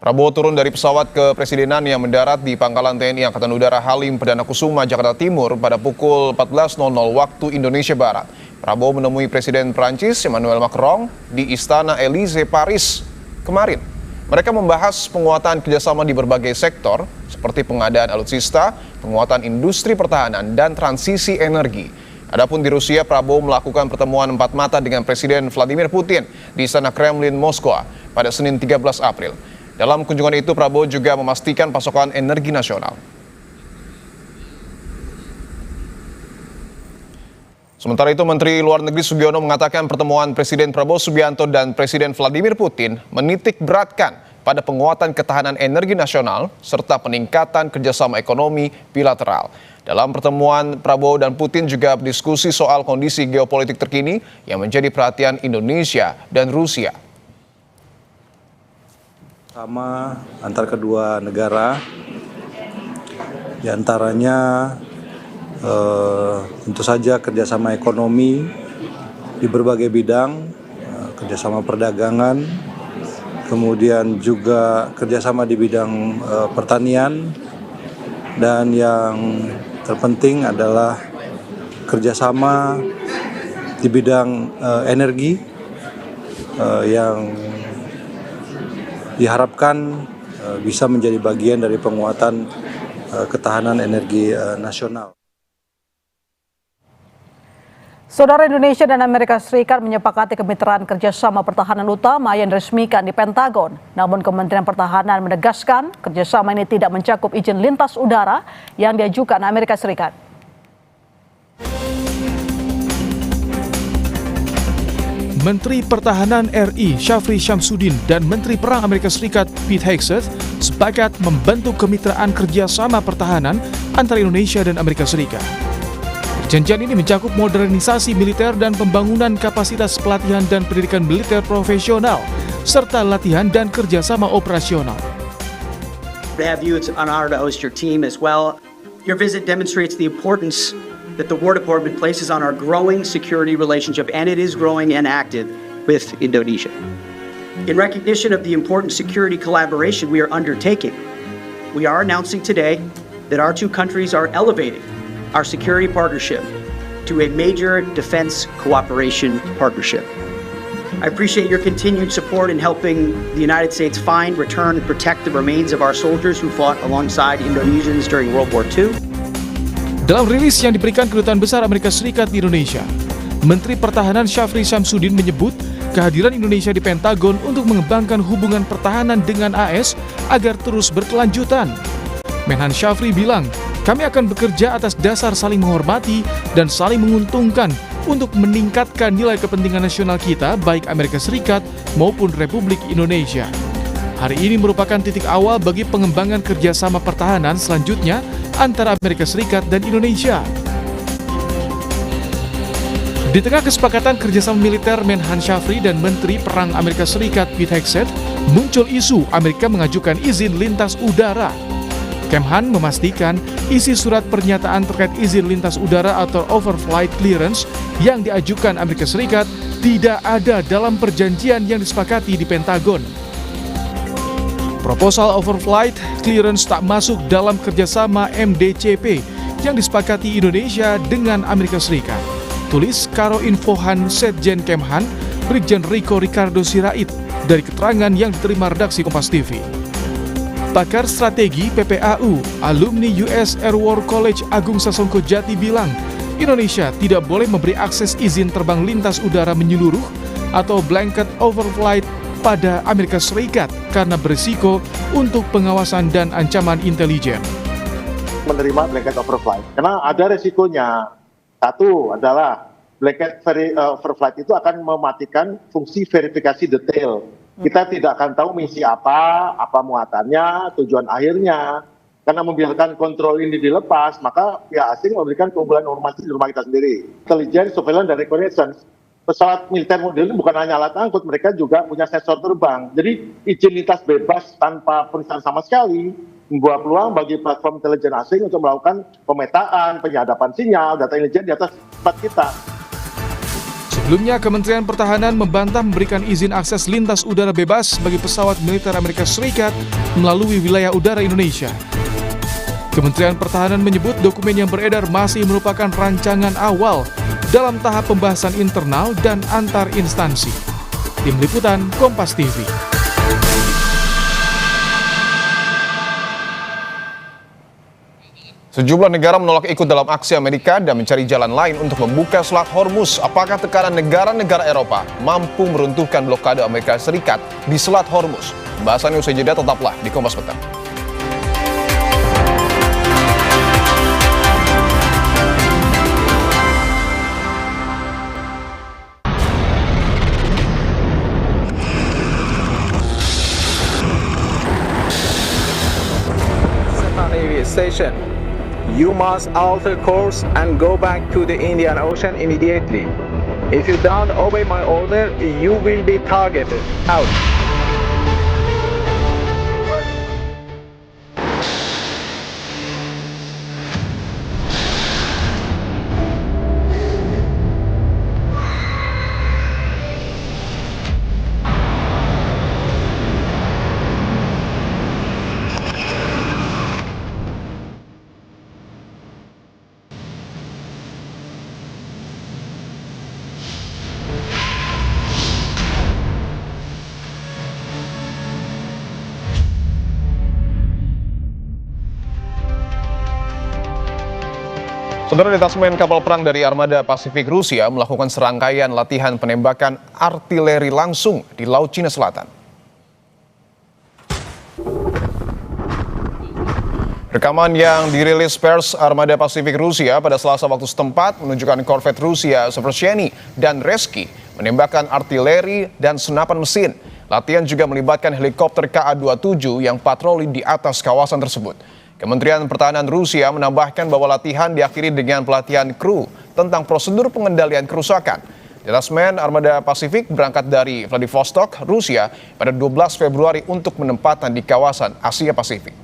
S1: Prabowo turun dari pesawat kepresidenan yang mendarat di Pangkalan TNI Angkatan Udara Halim Perdana Kusuma, Jakarta Timur pada pukul 14.00 waktu Indonesia Barat. Prabowo menemui Presiden Prancis Emmanuel Macron di Istana Élysée Paris kemarin. Mereka membahas penguatan kerjasama di berbagai sektor seperti pengadaan alutsista, penguatan industri pertahanan, dan transisi energi. Adapun di Rusia, Prabowo melakukan pertemuan empat mata dengan Presiden Vladimir Putin di Istana Kremlin, Moskwa pada Senin 13 April. Dalam kunjungan itu, Prabowo juga memastikan pasokan energi nasional. Sementara itu, Menteri Luar Negeri Sugiono mengatakan pertemuan Presiden Prabowo Subianto dan Presiden Vladimir Putin menitik beratkan pada penguatan ketahanan energi nasional serta peningkatan kerjasama ekonomi bilateral. Dalam pertemuan, Prabowo dan Putin juga berdiskusi soal kondisi geopolitik terkini yang menjadi perhatian Indonesia dan Rusia.
S21: Sama antar kedua negara, diantaranya tentu saja kerjasama ekonomi di berbagai bidang, kerjasama perdagangan, kemudian juga kerjasama di bidang pertanian, dan yang terpenting adalah kerjasama di bidang energi yang diharapkan bisa menjadi bagian dari penguatan ketahanan energi nasional.
S2: Saudara, Indonesia dan Amerika Serikat menyepakati kemitraan kerjasama pertahanan utama yang diresmikan di Pentagon. Namun Kementerian Pertahanan menegaskan kerjasama ini tidak mencakup izin lintas udara yang diajukan Amerika Serikat.
S22: Menteri Pertahanan RI Syafri Syamsuddin dan Menteri Perang Amerika Serikat Pete Hegseth sepakat membentuk kemitraan kerjasama pertahanan antara Indonesia dan Amerika Serikat. Perjanjian ini mencakup modernisasi militer dan pembangunan kapasitas pelatihan dan pendidikan militer profesional, serta latihan dan kerjasama operasional.
S23: To have you, it's an honor to host your team as well. Your visit demonstrates the importance that the War Department places on our growing security relationship, and it is growing and active with Indonesia. In recognition of the important security collaboration we are undertaking, we are announcing today that our two countries are elevating our security partnership to a major defense cooperation partnership. I appreciate your continued support in helping the United States find, return, and protect the remains of our soldiers who fought alongside Indonesians during World War II.
S22: Dalam rilis yang diberikan Kedutaan Besar Amerika Serikat di Indonesia, Menteri Pertahanan Syafri Syamsuddin menyebut kehadiran Indonesia di Pentagon untuk mengembangkan hubungan pertahanan dengan AS agar terus berkelanjutan. Menhan Syafri bilang, kami akan bekerja atas dasar saling menghormati dan saling menguntungkan untuk meningkatkan nilai kepentingan nasional kita baik Amerika Serikat maupun Republik Indonesia. Hari ini merupakan titik awal bagi pengembangan kerjasama pertahanan selanjutnya antara Amerika Serikat dan Indonesia. Di tengah kesepakatan kerjasama militer, Menhan Syafri dan Menteri Perang Amerika Serikat Pete Hegseth muncul isu Amerika mengajukan izin lintas udara. Kemhan memastikan isi surat pernyataan terkait izin lintas udara atau overflight clearance yang diajukan Amerika Serikat tidak ada dalam perjanjian yang disepakati di Pentagon. Proposal overflight clearance tak masuk dalam kerjasama MDCP yang disepakati Indonesia dengan Amerika Serikat. Tulis Karo Infohan Setjen Kemhan, Brigjen Riko Ricardo Sirait dari keterangan yang diterima redaksi Kompas TV. Pakar strategi PPAU, alumni US Air War College Agung Sasongko Jati bilang, Indonesia tidak boleh memberi akses izin terbang lintas udara menyeluruh atau blanket overflight pada Amerika Serikat karena berisiko untuk pengawasan dan ancaman intelijen.
S24: Menerima blanket overflight, karena ada resikonya. Satu adalah blanket overflight itu akan mematikan fungsi verifikasi detail. Kita tidak akan tahu misi apa muatannya, tujuan akhirnya. Karena membiarkan kontrol ini dilepas, maka pihak asing memberikan keunggulan informasi di rumah kita sendiri. Intelligence, surveillance, dan reconnaissance. Pesawat militer model ini bukan hanya alat angkut, mereka juga punya sensor terbang. Jadi izin lintas bebas tanpa perizinan sama sekali membuat peluang bagi platform intelijen asing untuk melakukan pemetaan, penyadapan sinyal, data intelijen di atas tempat kita.
S22: Sebelumnya, Kementerian Pertahanan membantah memberikan izin akses lintas udara bebas bagi pesawat militer Amerika Serikat melalui wilayah udara Indonesia. Kementerian Pertahanan menyebut dokumen yang beredar masih merupakan rancangan awal dalam tahap pembahasan internal dan antar instansi. Tim Liputan Kompas TV.
S1: Sejumlah negara menolak ikut dalam aksi Amerika dan mencari jalan lain untuk membuka Selat Hormuz. Apakah tekanan negara-negara Eropa mampu meruntuhkan blokade Amerika Serikat di Selat Hormuz? Pembahasannya usai jeda, tetaplah di Kompas Petang.
S3: Station. You must alter course and go back to the Indian Ocean immediately. If you don't obey my order, you will be targeted. Out.
S1: Saudara, detasmen kapal perang dari Armada Pasifik Rusia melakukan serangkaian latihan penembakan artileri langsung di Laut Cina Selatan. Rekaman yang dirilis pers Armada Pasifik Rusia pada Selasa waktu setempat menunjukkan korvet Rusia Seversheny dan Reski menembakkan artileri dan senapan mesin. Latihan juga melibatkan helikopter Ka-27 yang patroli di atas kawasan tersebut. Kementerian Pertahanan Rusia menambahkan bahwa latihan diakhiri dengan pelatihan kru tentang prosedur pengendalian kerusakan. Detasmen Armada Pasifik berangkat dari Vladivostok, Rusia pada 12 Februari untuk penempatan di kawasan Asia Pasifik.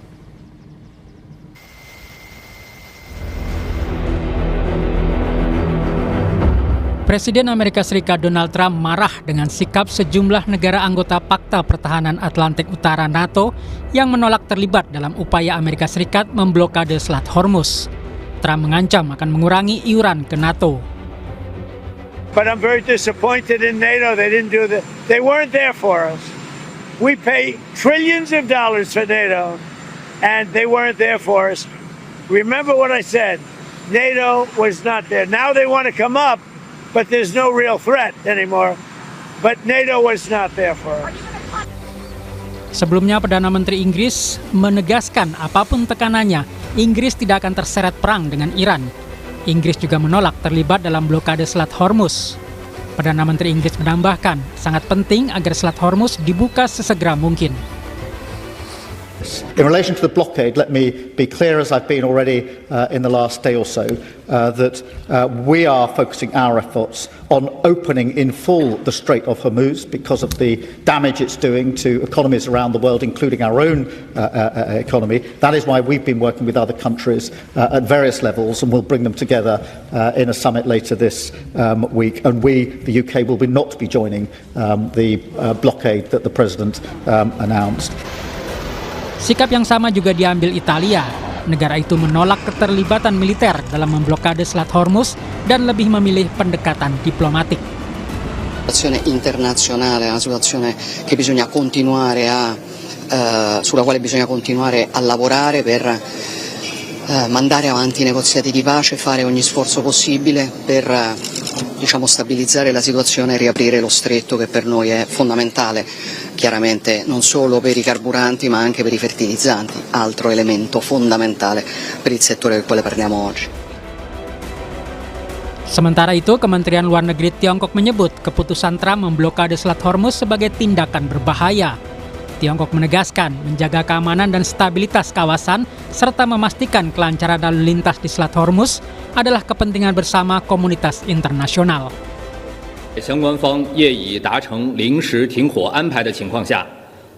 S5: Presiden Amerika Serikat Donald Trump marah dengan sikap sejumlah negara anggota Pakta Pertahanan Atlantik Utara NATO yang menolak terlibat dalam upaya Amerika Serikat memblokade Selat Hormuz. Trump mengancam akan mengurangi iuran ke NATO.
S4: But I'm very disappointed in NATO. They weren't there for us. We pay trillions of dollars for NATO, and they weren't there for us. Remember what I said. NATO was not there. Now they want to come up. But there's no real threat anymore. But NATO was not there for us.
S5: Sebelumnya, Perdana Menteri Inggris menegaskan apapun tekanannya, Inggris tidak akan terseret perang dengan Iran. Inggris juga menolak terlibat dalam blokade Selat Hormuz. Perdana Menteri Inggris menambahkan, sangat penting agar Selat Hormuz dibuka sesegera mungkin.
S6: In relation to the blockade, let me be clear, as I've been already in the last day or so, that we are focusing our efforts on opening in full the Strait of Hormuz because of the damage it's doing to economies around the world, including our own economy. That is why we've been working with other countries at various levels, and we'll bring them together in a summit later this week. And we, the UK, will not be joining the blockade that the President announced.
S5: Sikap yang sama juga diambil Italia. Negara itu menolak keterlibatan militer dalam memblokade Selat Hormuz dan lebih memilih pendekatan diplomatik.
S8: La situazione internazionale è una situazione che bisogna continuare sulla quale bisogna continuare a lavorare per mandare avanti i negoziati di pace, fare ogni sforzo possibile per stabilizzare la situazione e riaprire lo stretto, che per noi è fondamentale, chiaramente non solo per i carburanti ma anche per i fertilizzanti, altro elemento fondamentale per il settore del quale parliamo oggi.
S5: Sementara itu, Kementerian Luar Negeri Tiongkok menyebut keputusan Trump memblokade Selat Hormuz sebagai tindakan berbahaya. Tiongkok menegaskan menjaga keamanan dan stabilitas kawasan serta memastikan kelancaran lalu lintas di Selat Hormuz adalah kepentingan bersama komunitas internasional.
S9: 相关方业已达成临时停火安排的情况下，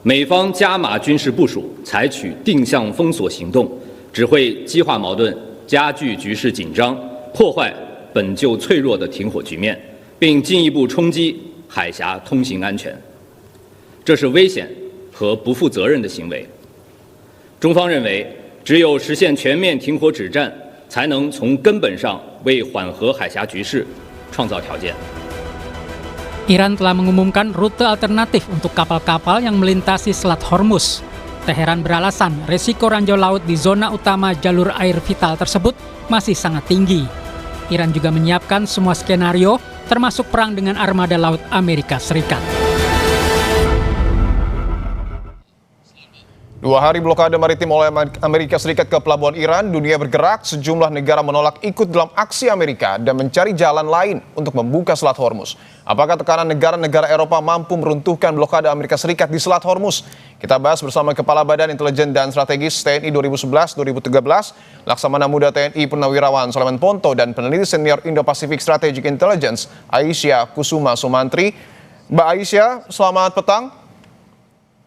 S9: 美方加码军事部署，采取定向封锁行动，只会激化矛盾，加剧局势紧张，破坏本就脆弱的停火局面，并进一步冲击海峡通行安全。这是危险和不负责任的行为。中方认为，只有实现全面停火止战，才能从根本上为缓和海峡局势创造条件。
S5: Iran telah mengumumkan rute alternatif untuk kapal-kapal yang melintasi Selat Hormuz. Teheran beralasan resiko ranjau laut di zona utama jalur air vital tersebut masih sangat tinggi. Iran juga menyiapkan semua skenario, termasuk perang dengan armada laut Amerika Serikat.
S1: 2 hari blokade maritim oleh Amerika Serikat ke pelabuhan Iran, dunia bergerak, sejumlah negara menolak ikut dalam aksi Amerika dan mencari jalan lain untuk membuka Selat Hormuz. Apakah tekanan negara-negara Eropa mampu meruntuhkan blokade Amerika Serikat di Selat Hormuz? Kita bahas bersama Kepala Badan Intelijen dan Strategis TNI 2011-2013, Laksamana Muda TNI Purnawirawan Soleman Ponto, dan peneliti senior Indo-Pacific Strategic Intelligence Aisyah Kusuma Sumantri. Mbak Aisyah, selamat petang.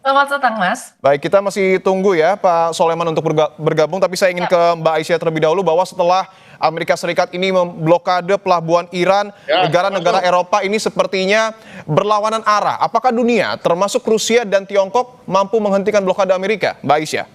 S7: Selamat petang, Mas.
S1: Baik, kita masih tunggu ya Pak Soleman untuk bergabung, tapi saya ingin ke Mbak Aisyah terlebih dahulu bahwa setelah Amerika Serikat ini memblokade pelabuhan Iran, negara-negara Eropa ini sepertinya berlawanan arah. Apakah dunia, termasuk Rusia dan Tiongkok, mampu menghentikan blokade Amerika, Mbak Aisyah?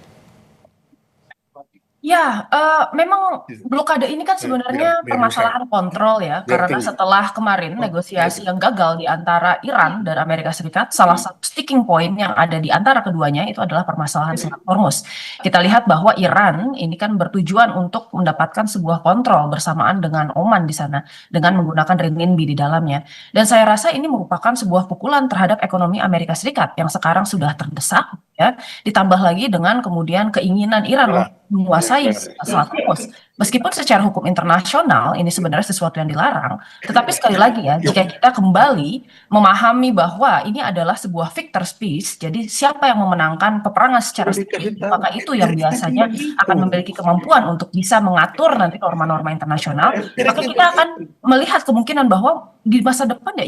S7: Ya, memang blokade ini kan sebenarnya permasalahan kontrol ya, karena setelah kemarin negosiasi yang gagal di antara Iran dan Amerika Serikat, salah satu sticking point yang ada di antara keduanya itu adalah permasalahan Selat Hormuz. Kita lihat bahwa Iran ini kan bertujuan untuk mendapatkan sebuah kontrol bersamaan dengan Oman di sana, dengan menggunakan renminbi di dalamnya. Dan saya rasa ini merupakan sebuah pukulan terhadap ekonomi Amerika Serikat yang sekarang sudah terdesak, ya, ditambah lagi dengan kemudian keinginan Iran untuk menguasai Selat Hormuz. Meskipun secara hukum internasional ini sebenarnya sesuatu yang dilarang, tetapi sekali lagi ya, jika kita kembali memahami bahwa ini adalah sebuah victor's peace, jadi siapa yang memenangkan peperangan secara sipil, maka itu yang biasanya akan memiliki kemampuan untuk bisa mengatur nanti norma-norma internasional, maka kita akan melihat kemungkinan bahwa di masa depan ya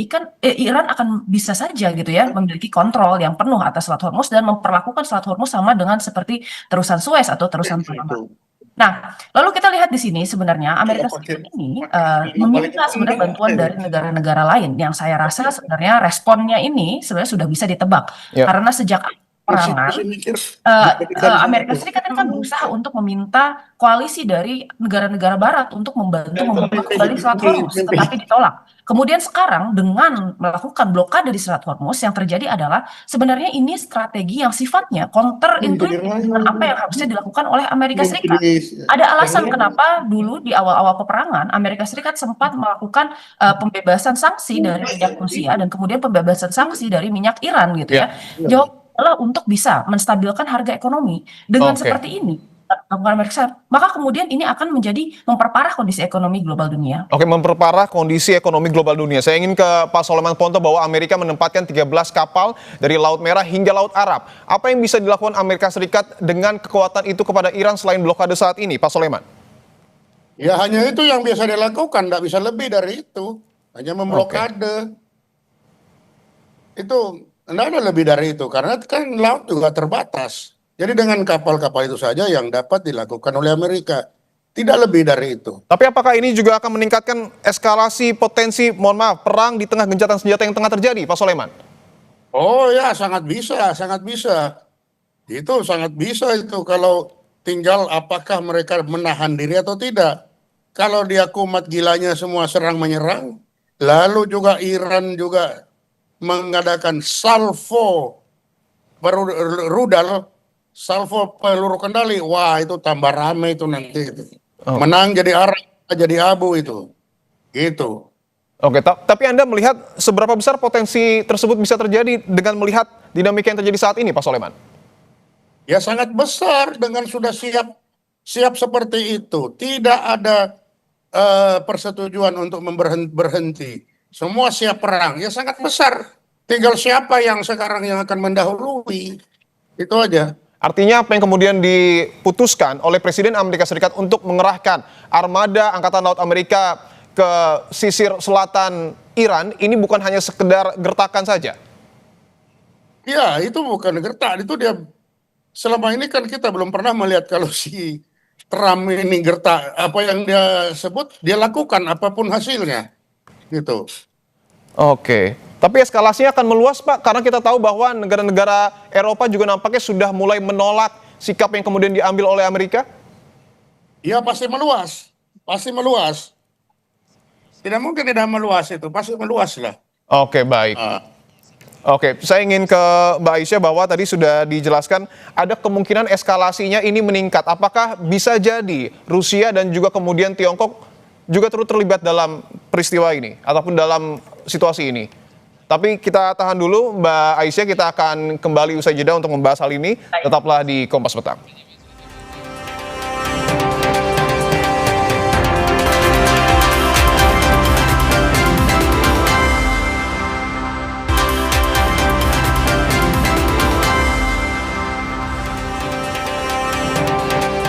S7: Iran akan bisa saja gitu ya memiliki kontrol yang penuh atas Selat Hormuz dan memperlakukan Selat Hormuz sama dengan seperti terusan Suez atau terusan Panama. Nah, lalu kita lihat di sini sebenarnya Amerika Serikat ini meminta sebenarnya bantuan dari negara-negara lain yang saya rasa sebenarnya responnya ini sebenarnya sudah bisa ditebak karena sejak perangan Amerika Serikat ini kan berusaha untuk meminta koalisi dari negara-negara Barat untuk membantu membuka kembali Selat Hormuz, tetapi ditolak. Kemudian sekarang dengan melakukan blokade di Selat Hormuz, yang terjadi adalah sebenarnya ini strategi yang sifatnya counterintuitif dengan apa yang harusnya dilakukan oleh Amerika Serikat. Ada alasan kenapa dulu di awal-awal peperangan Amerika Serikat sempat melakukan pembebasan sanksi dari minyak Rusia dan kemudian pembebasan sanksi dari minyak Iran gitu ya. Jawab adalah untuk bisa menstabilkan harga ekonomi. Dengan seperti ini maka kemudian ini akan menjadi memperparah kondisi ekonomi global dunia.
S1: Oke, memperparah kondisi ekonomi global dunia. Saya ingin ke Pak Soleman Ponto bahwa Amerika menempatkan 13 kapal dari Laut Merah hingga Laut Arab. Apa yang bisa dilakukan Amerika Serikat dengan kekuatan itu kepada Iran selain blokade saat ini, Pak Soleman?
S10: Ya hanya itu yang bisa dilakukan, tidak bisa lebih dari itu. Hanya memblokade. Itu tidak ada lebih dari itu, karena kan laut juga terbatas. Jadi dengan kapal-kapal itu saja yang dapat dilakukan oleh Amerika. Tidak lebih dari itu.
S1: Tapi apakah ini juga akan meningkatkan eskalasi potensi, mohon maaf, perang di tengah gencatan senjata yang tengah terjadi, Pak Soleman?
S10: Oh ya, sangat bisa, sangat bisa. Itu sangat bisa itu kalau tinggal apakah mereka menahan diri atau tidak. Kalau dia kumat gilanya semua serang menyerang, lalu juga Iran juga mengadakan salvo rudal, salvo peluru kendali, wah itu tambah rame itu nanti. Menang jadi arang, jadi abu itu. Gitu.
S1: Oke, tapi Anda melihat seberapa besar potensi tersebut bisa terjadi dengan melihat dinamika yang terjadi saat ini, Pak Soleman?
S10: Ya sangat besar dengan sudah siap seperti itu. Tidak ada persetujuan untuk berhenti. Semua siap perang. Ya sangat besar. Tinggal siapa yang sekarang yang akan mendahului. Itu aja.
S1: Artinya apa yang kemudian diputuskan oleh Presiden Amerika Serikat untuk mengerahkan armada Angkatan Laut Amerika ke sisir selatan Iran ini bukan hanya sekedar gertakan saja?
S10: Ya, itu bukan gertak. Itu dia, selama ini kan kita belum pernah melihat kalau si Trump ini gertak. Apa yang dia sebut, dia lakukan apapun hasilnya. Gitu.
S1: Oke. Tapi eskalasinya akan meluas, Pak, karena kita tahu bahwa negara-negara Eropa juga nampaknya sudah mulai menolak sikap yang kemudian diambil oleh Amerika.
S10: Iya, pasti meluas. Pasti meluas. Tidak mungkin tidak meluas itu, pasti meluas lah.
S1: Oke, baik. Oke, saya ingin ke Mbak Aisyah bahwa tadi sudah dijelaskan ada kemungkinan eskalasinya ini meningkat. Apakah bisa jadi Rusia dan juga kemudian Tiongkok juga turut terlibat dalam peristiwa ini ataupun dalam situasi ini? Tapi kita tahan dulu Mbak Aisyah, kita akan kembali usai jeda untuk membahas hal ini. Tetaplah di Kompas Petang.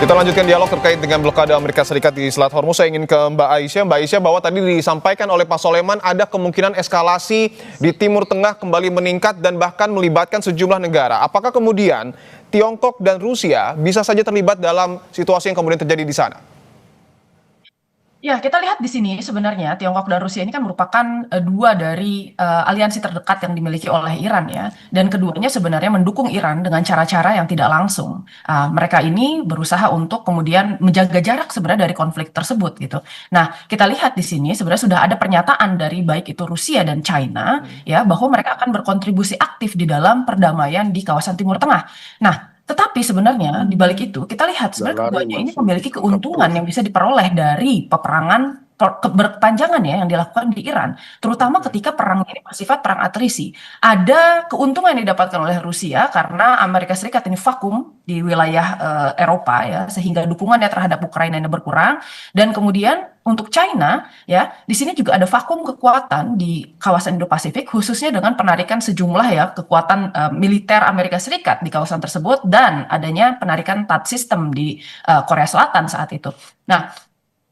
S1: Kita lanjutkan dialog terkait dengan blokade Amerika Serikat di Selat Hormuz. Saya ingin ke Mbak Aisyah. Mbak Aisyah, bahwa tadi disampaikan oleh Pak Soleman ada kemungkinan eskalasi di Timur Tengah kembali meningkat dan bahkan melibatkan sejumlah negara. Apakah kemudian Tiongkok dan Rusia bisa saja terlibat dalam situasi yang kemudian terjadi di sana?
S7: Ya, kita lihat di sini sebenarnya Tiongkok dan Rusia ini kan merupakan dua dari aliansi terdekat yang dimiliki oleh Iran ya. Dan keduanya sebenarnya mendukung Iran dengan cara-cara yang tidak langsung. Mereka ini berusaha untuk kemudian menjaga jarak sebenarnya dari konflik tersebut gitu. Nah, kita lihat di sini sebenarnya sudah ada pernyataan dari baik itu Rusia dan China ya bahwa mereka akan berkontribusi aktif di dalam perdamaian di kawasan Timur Tengah. Nah, tetapi sebenarnya di balik itu kita lihat sebenarnya keduanya ini memiliki keuntungan yang bisa diperoleh dari peperangan berkepanjangan ya yang dilakukan di Iran, terutama ketika perang ini bersifat perang atrisi. Ada keuntungan yang didapatkan oleh Rusia karena Amerika Serikat ini vakum di wilayah Eropa ya, sehingga dukungannya terhadap Ukraina ini berkurang. Dan kemudian untuk China ya, di sini juga ada vakum kekuatan di kawasan Indo-Pasifik, khususnya dengan penarikan sejumlah ya kekuatan militer Amerika Serikat di kawasan tersebut dan adanya penarikan THAAD system di Korea Selatan saat itu. Nah,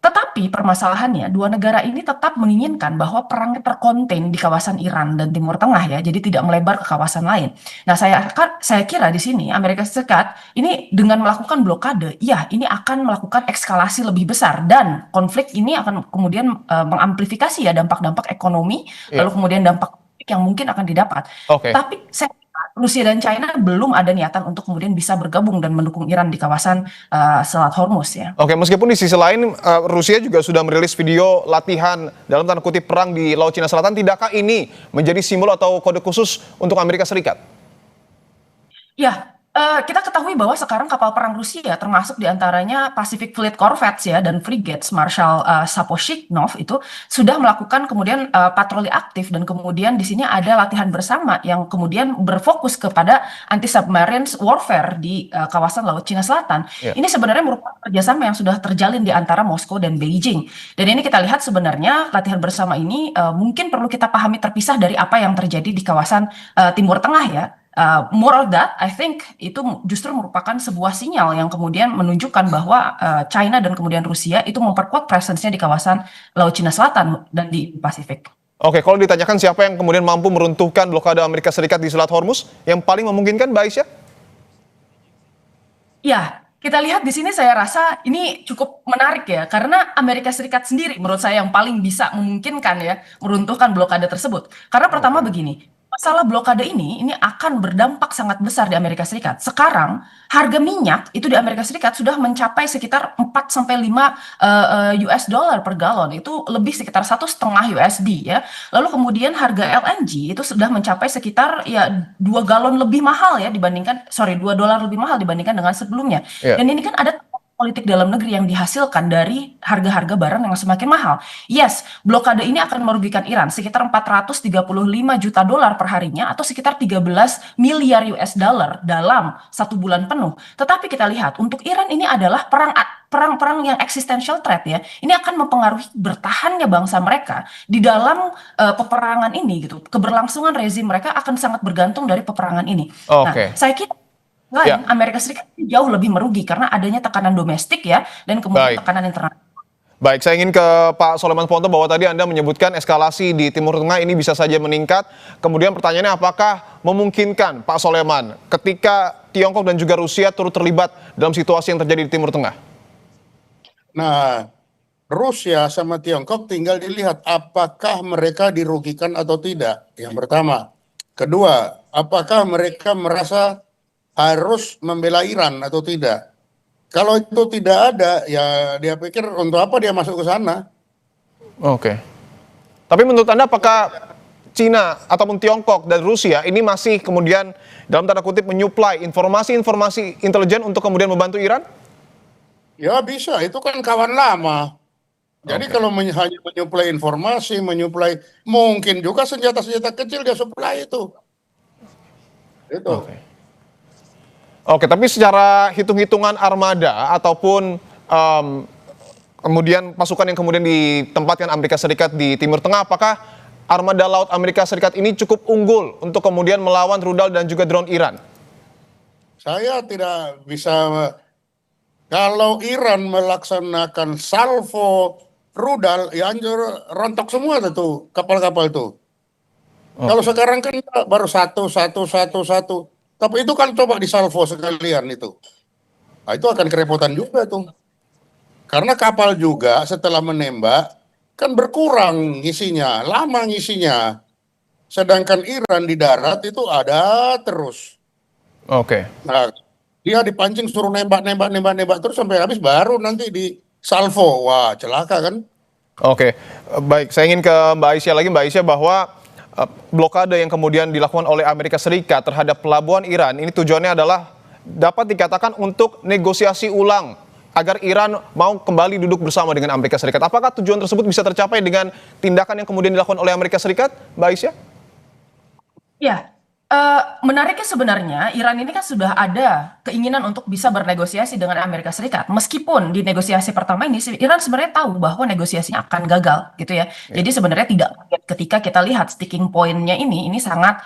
S7: tetapi permasalahannya dua negara ini tetap menginginkan bahwa perang terkonten di kawasan Iran dan Timur Tengah ya, jadi tidak melebar ke kawasan lain. Nah, saya kira di sini Amerika Serikat ini dengan melakukan blokade, ya ini akan melakukan eskalasi lebih besar dan konflik ini akan kemudian mengamplifikasi ya dampak-dampak ekonomi, lalu kemudian dampak yang mungkin akan didapat. Tapi saya Rusia dan China belum ada niatan untuk kemudian bisa bergabung dan mendukung Iran di kawasan Selat Hormuz ya.
S1: Oke, meskipun di sisi lain Rusia juga sudah merilis video latihan dalam tanda kutip perang di Laut Cina Selatan, tidakkah ini menjadi simbol atau kode khusus untuk Amerika Serikat?
S7: Ya, kita ketahui bahwa sekarang kapal perang Rusia termasuk diantaranya Pacific Fleet Corvettes ya dan frigates Marshal Sapochnikov itu sudah melakukan kemudian patroli aktif dan kemudian di sini ada latihan bersama yang kemudian berfokus kepada anti-submarine warfare di kawasan Laut Cina Selatan. Ini sebenarnya merupakan kerjasama yang sudah terjalin di antara Moskow dan Beijing. Dan ini kita lihat sebenarnya latihan bersama ini mungkin perlu kita pahami terpisah dari apa yang terjadi di kawasan Timur Tengah ya. More of that, I think itu justru merupakan sebuah sinyal yang kemudian menunjukkan bahwa China dan kemudian Rusia itu memperkuat presence-nya di kawasan Laut Cina Selatan dan di Pasifik.
S1: Oke, kalau ditanyakan siapa yang kemudian mampu meruntuhkan blokade Amerika Serikat di Selat Hormuz, yang paling memungkinkan, Mbak Aisyah?
S7: Ya, kita lihat di sini saya rasa ini cukup menarik ya, karena Amerika Serikat sendiri menurut saya yang paling bisa memungkinkan ya meruntuhkan blokade tersebut. Karena pertama begini, masalah blokade ini akan berdampak sangat besar di Amerika Serikat. Sekarang harga minyak itu di Amerika Serikat sudah mencapai sekitar 4-5 US dollar per galon, itu lebih sekitar 1,5 USD ya. Lalu kemudian harga LNG itu sudah mencapai sekitar ya 2 galon lebih mahal ya dibandingkan, $2 lebih mahal dibandingkan dengan sebelumnya. Dan ini kan ada politik dalam negeri yang dihasilkan dari harga-harga barang yang semakin mahal. Yes, blokade ini akan merugikan Iran sekitar 435 juta dolar per harinya atau sekitar 13 miliar US dollar dalam 1 bulan penuh. Tetapi kita lihat untuk Iran ini adalah perang yang existential threat ya. Ini akan mempengaruhi bertahannya bangsa mereka di dalam peperangan ini gitu. Keberlangsungan rezim mereka akan sangat bergantung dari peperangan ini. Nah, saya kira Amerika Serikat jauh lebih merugi karena adanya tekanan domestik ya dan kemudian tekanan internasional.
S1: Baik, saya ingin ke Pak Soleman Ponto bahwa tadi Anda menyebutkan eskalasi di Timur Tengah ini bisa saja meningkat. Kemudian pertanyaannya apakah memungkinkan Pak Soleman ketika Tiongkok dan juga Rusia turut terlibat dalam situasi yang terjadi di Timur Tengah?
S10: Nah, Rusia sama Tiongkok tinggal dilihat apakah mereka dirugikan atau tidak. Yang pertama. Kedua, apakah mereka merasa harus membela Iran atau tidak. Kalau itu tidak ada, ya dia pikir untuk apa dia masuk ke sana.
S1: Oke. Tapi menurut Anda apakah Cina ataupun Tiongkok dan Rusia ini masih kemudian dalam tanda kutip menyuplai informasi-informasi intelijen untuk kemudian membantu Iran?
S10: Ya bisa, itu kan kawan lama. Jadi kalau hanya menyuplai informasi, mungkin juga senjata-senjata kecil dia suplai itu. Itu.
S1: Oke, tapi secara hitung-hitungan armada ataupun kemudian pasukan yang kemudian ditempatkan Amerika Serikat di Timur Tengah, apakah armada laut Amerika Serikat ini cukup unggul untuk kemudian melawan rudal dan juga drone Iran?
S10: Saya tidak bisa, kalau Iran melaksanakan salvo rudal, ya anjur rontok semua tuh kapal-kapal itu. Kalau sekarang kan baru satu. Tapi itu kan coba disalvo sekalian itu. Nah, itu akan kerepotan juga tuh. Karena kapal juga setelah menembak, kan berkurang ngisinya, lama ngisinya. Sedangkan Iran di darat itu ada terus.
S1: Oke.
S10: Nah, dia dipancing suruh nembak terus sampai habis baru nanti di salvo. Wah, celaka kan?
S1: Oke, baik. Saya ingin ke Mbak Aisyah lagi, Mbak Aisyah, bahwa blokade yang kemudian dilakukan oleh Amerika Serikat terhadap pelabuhan Iran ini tujuannya adalah dapat dikatakan untuk negosiasi ulang agar Iran mau kembali duduk bersama dengan Amerika Serikat. Apakah tujuan tersebut bisa tercapai dengan tindakan yang kemudian dilakukan oleh Amerika Serikat, Mbak Aisyah?
S7: Ya, menariknya sebenarnya Iran ini kan sudah ada keinginan untuk bisa bernegosiasi dengan Amerika Serikat. Meskipun di negosiasi pertama ini Iran sebenarnya tahu bahwa negosiasinya akan gagal gitu ya. Jadi sebenarnya tidak kaget ketika kita lihat sticking point-nya ini sangat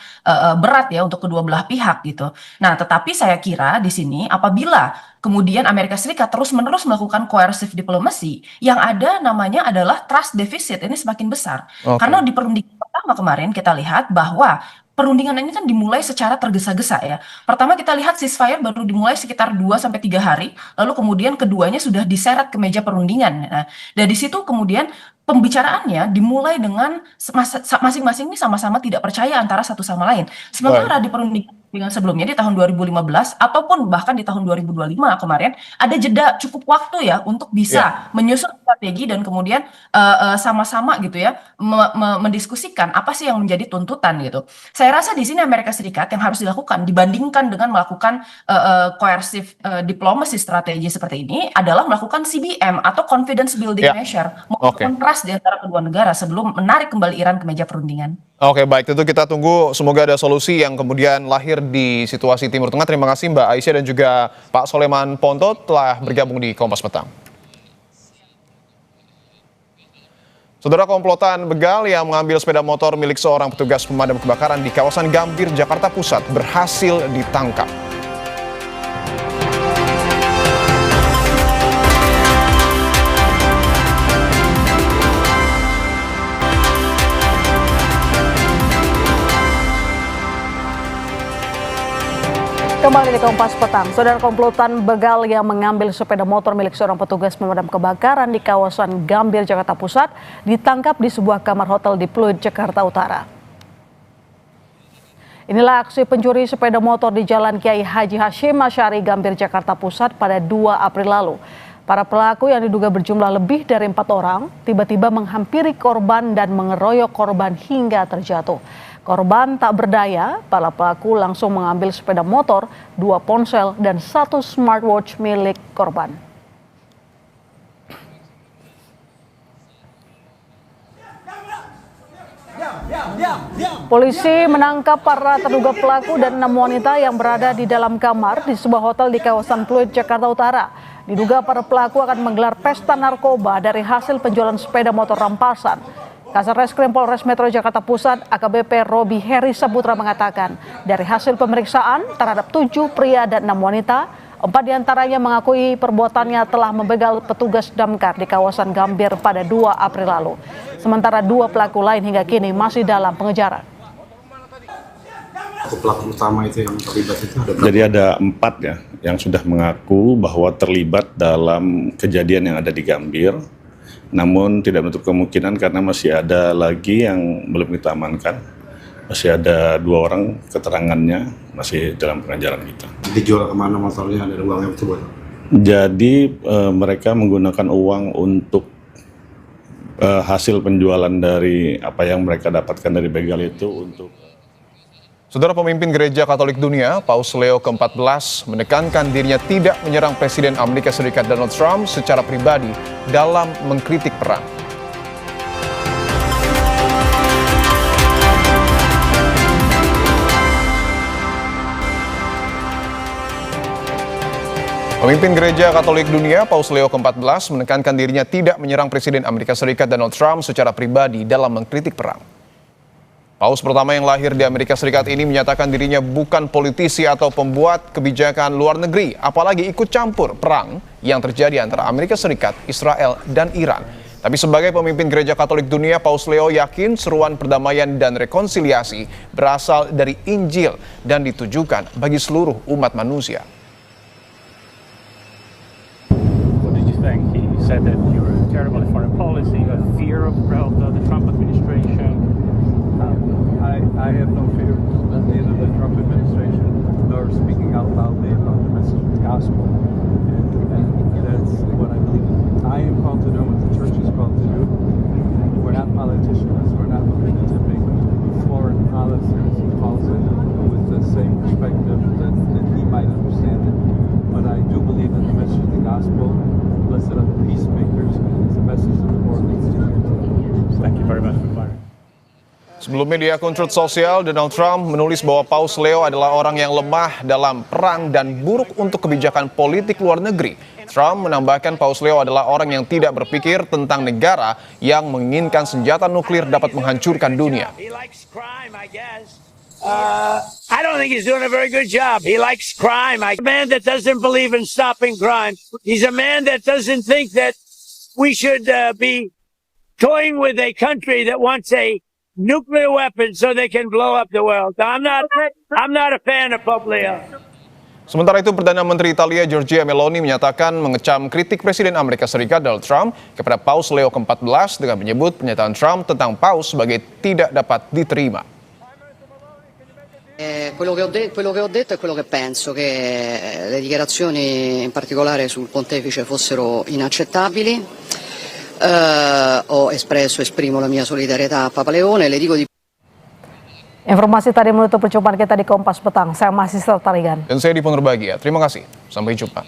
S7: berat ya untuk kedua belah pihak gitu. Nah, tetapi saya kira di sini apabila kemudian Amerika Serikat terus-menerus melakukan coercive diplomacy, yang ada namanya adalah trust deficit ini semakin besar. Karena di perundingan pertama kemarin kita lihat bahwa perundingan ini kan dimulai secara tergesa-gesa ya. Pertama kita lihat ceasefire baru dimulai sekitar 2-3 hari, lalu kemudian keduanya sudah diseret ke meja perundingan. Nah, dari situ kemudian pembicaraannya dimulai dengan masing-masing ini sama-sama tidak percaya antara satu sama lain. Sementara di perundingan sebelumnya di tahun 2015 ataupun bahkan di tahun 2025 kemarin ada jeda cukup waktu ya untuk bisa menyusun strategi dan kemudian sama-sama gitu ya mendiskusikan apa sih yang menjadi tuntutan gitu. Saya rasa di sini Amerika Serikat yang harus dilakukan dibandingkan dengan melakukan coercive diplomacy strategi seperti ini adalah melakukan CBM atau confidence building measure, membangun trust di antara kedua negara sebelum menarik kembali Iran ke meja perundingan.
S1: Oke, baik, tentu kita tunggu semoga ada solusi yang kemudian lahir di situasi Timur Tengah. Terima kasih Mbak Aisyah dan juga Pak Soleman Ponto telah bergabung di Kompas Petang. Saudara, komplotan begal yang mengambil sepeda motor milik seorang petugas pemadam kebakaran di kawasan Gambir, Jakarta Pusat berhasil ditangkap.
S2: Kembali di Kompas Petang, saudara, komplotan begal yang mengambil sepeda motor milik seorang petugas pemadam kebakaran di kawasan Gambir, Jakarta Pusat ditangkap di sebuah kamar hotel di Pluit, Jakarta Utara. Inilah aksi pencuri sepeda motor di Jalan Kiai Haji Hashim Asy'ari, Gambir, Jakarta Pusat pada 2 April lalu. Para pelaku yang diduga berjumlah lebih dari 4 orang tiba-tiba menghampiri korban dan mengeroyok korban hingga terjatuh. Korban tak berdaya, para pelaku langsung mengambil sepeda motor, 2 ponsel, dan 1 smartwatch milik korban. Polisi menangkap para terduga pelaku dan 6 wanita yang berada di dalam kamar di sebuah hotel di kawasan Pluit, Jakarta Utara. Diduga para pelaku akan menggelar pesta narkoba dari hasil penjualan sepeda motor rampasan. Kasat Polres Metro Jakarta Pusat AKBP Robi Heri Saputra mengatakan dari hasil pemeriksaan terhadap 7 pria dan 6 wanita, 4 diantaranya mengakui perbuatannya telah membegal petugas damkar di kawasan Gambir pada 2 April lalu. Sementara 2 pelaku lain hingga kini masih dalam pengejaran.
S11: Pelaku utama itu yang terlibat itu ada berapa?
S12: Jadi ada 4 ya yang sudah mengaku bahwa terlibat dalam kejadian yang ada di Gambir. Namun tidak menutup kemungkinan karena masih ada lagi yang belum kita amankan. Masih ada 2 orang keterangannya masih dalam pengejaran kita.
S11: Dijual kemana motornya, ada uangnya betul?
S12: Jadi mereka menggunakan uang untuk hasil penjualan dari apa yang mereka dapatkan dari begal itu untuk.
S1: Saudara, pemimpin Gereja Katolik Dunia, Paus Leo ke-14, menekankan dirinya tidak menyerang Presiden Amerika Serikat Donald Trump secara pribadi dalam mengkritik perang. Pemimpin Gereja Katolik Dunia, Paus Leo ke-14, menekankan dirinya tidak menyerang Presiden Amerika Serikat Donald Trump secara pribadi dalam mengkritik perang. Paus pertama yang lahir di Amerika Serikat ini menyatakan dirinya bukan politisi atau pembuat kebijakan luar negeri, apalagi ikut campur perang yang terjadi antara Amerika Serikat, Israel, dan Iran. Tapi sebagai pemimpin Gereja Katolik Dunia, Paus Leo yakin seruan perdamaian dan rekonsiliasi berasal dari Injil dan ditujukan bagi seluruh umat manusia.
S13: He said that you're terrible at foreign policy, you have fear of the Trump administration.
S15: I have no fear of neither the Trump administration nor speaking out loudly about the message of the gospel. And that's what I believe. I am called to do what the church is called to do. We're not politicians. We're not looking to make foreign policy, as he calls it, with the same perspective that he might understand it. But I do believe in the message of the gospel. Blessed are the peacemakers. It's the message of the Lord leads to here today.
S13: Thank you very much for clarifying.
S1: Sebelumnya di akun Truth Social, Donald Trump menulis bahwa Paus Leo adalah orang yang lemah dalam perang dan buruk untuk kebijakan politik luar negeri. Trump menambahkan Paus Leo adalah orang yang tidak berpikir tentang negara yang menginginkan senjata nuklir dapat menghancurkan dunia.
S4: I don't think he's doing a very good job. He likes crime. A man that doesn't believe in stopping crime. He's a man that doesn't think that we should be toying with a country that wants a nuclear weapon so they can blow up the world. I'm not a fan of Pope Leo.
S1: Sementara itu, Perdana Menteri Italia Giorgia Meloni menyatakan mengecam kritik Presiden Amerika Serikat Donald Trump kepada Paus Leo ke-14 dengan menyebut pernyataan Trump tentang Paus sebagai tidak dapat diterima.
S8: Quello che ho detto è quello che penso, che le dichiarazioni in particolare sul pontefice fossero inaccettabili. Esprimo la mia solidarietà a Papa Leone. Le dico di
S2: Informasi tadi menutup perjumpaan kita di Kompas Petang. Saya masih Sertarigan.
S1: Dan saya Dipon Berbahagia. Terima kasih. Sampai jumpa.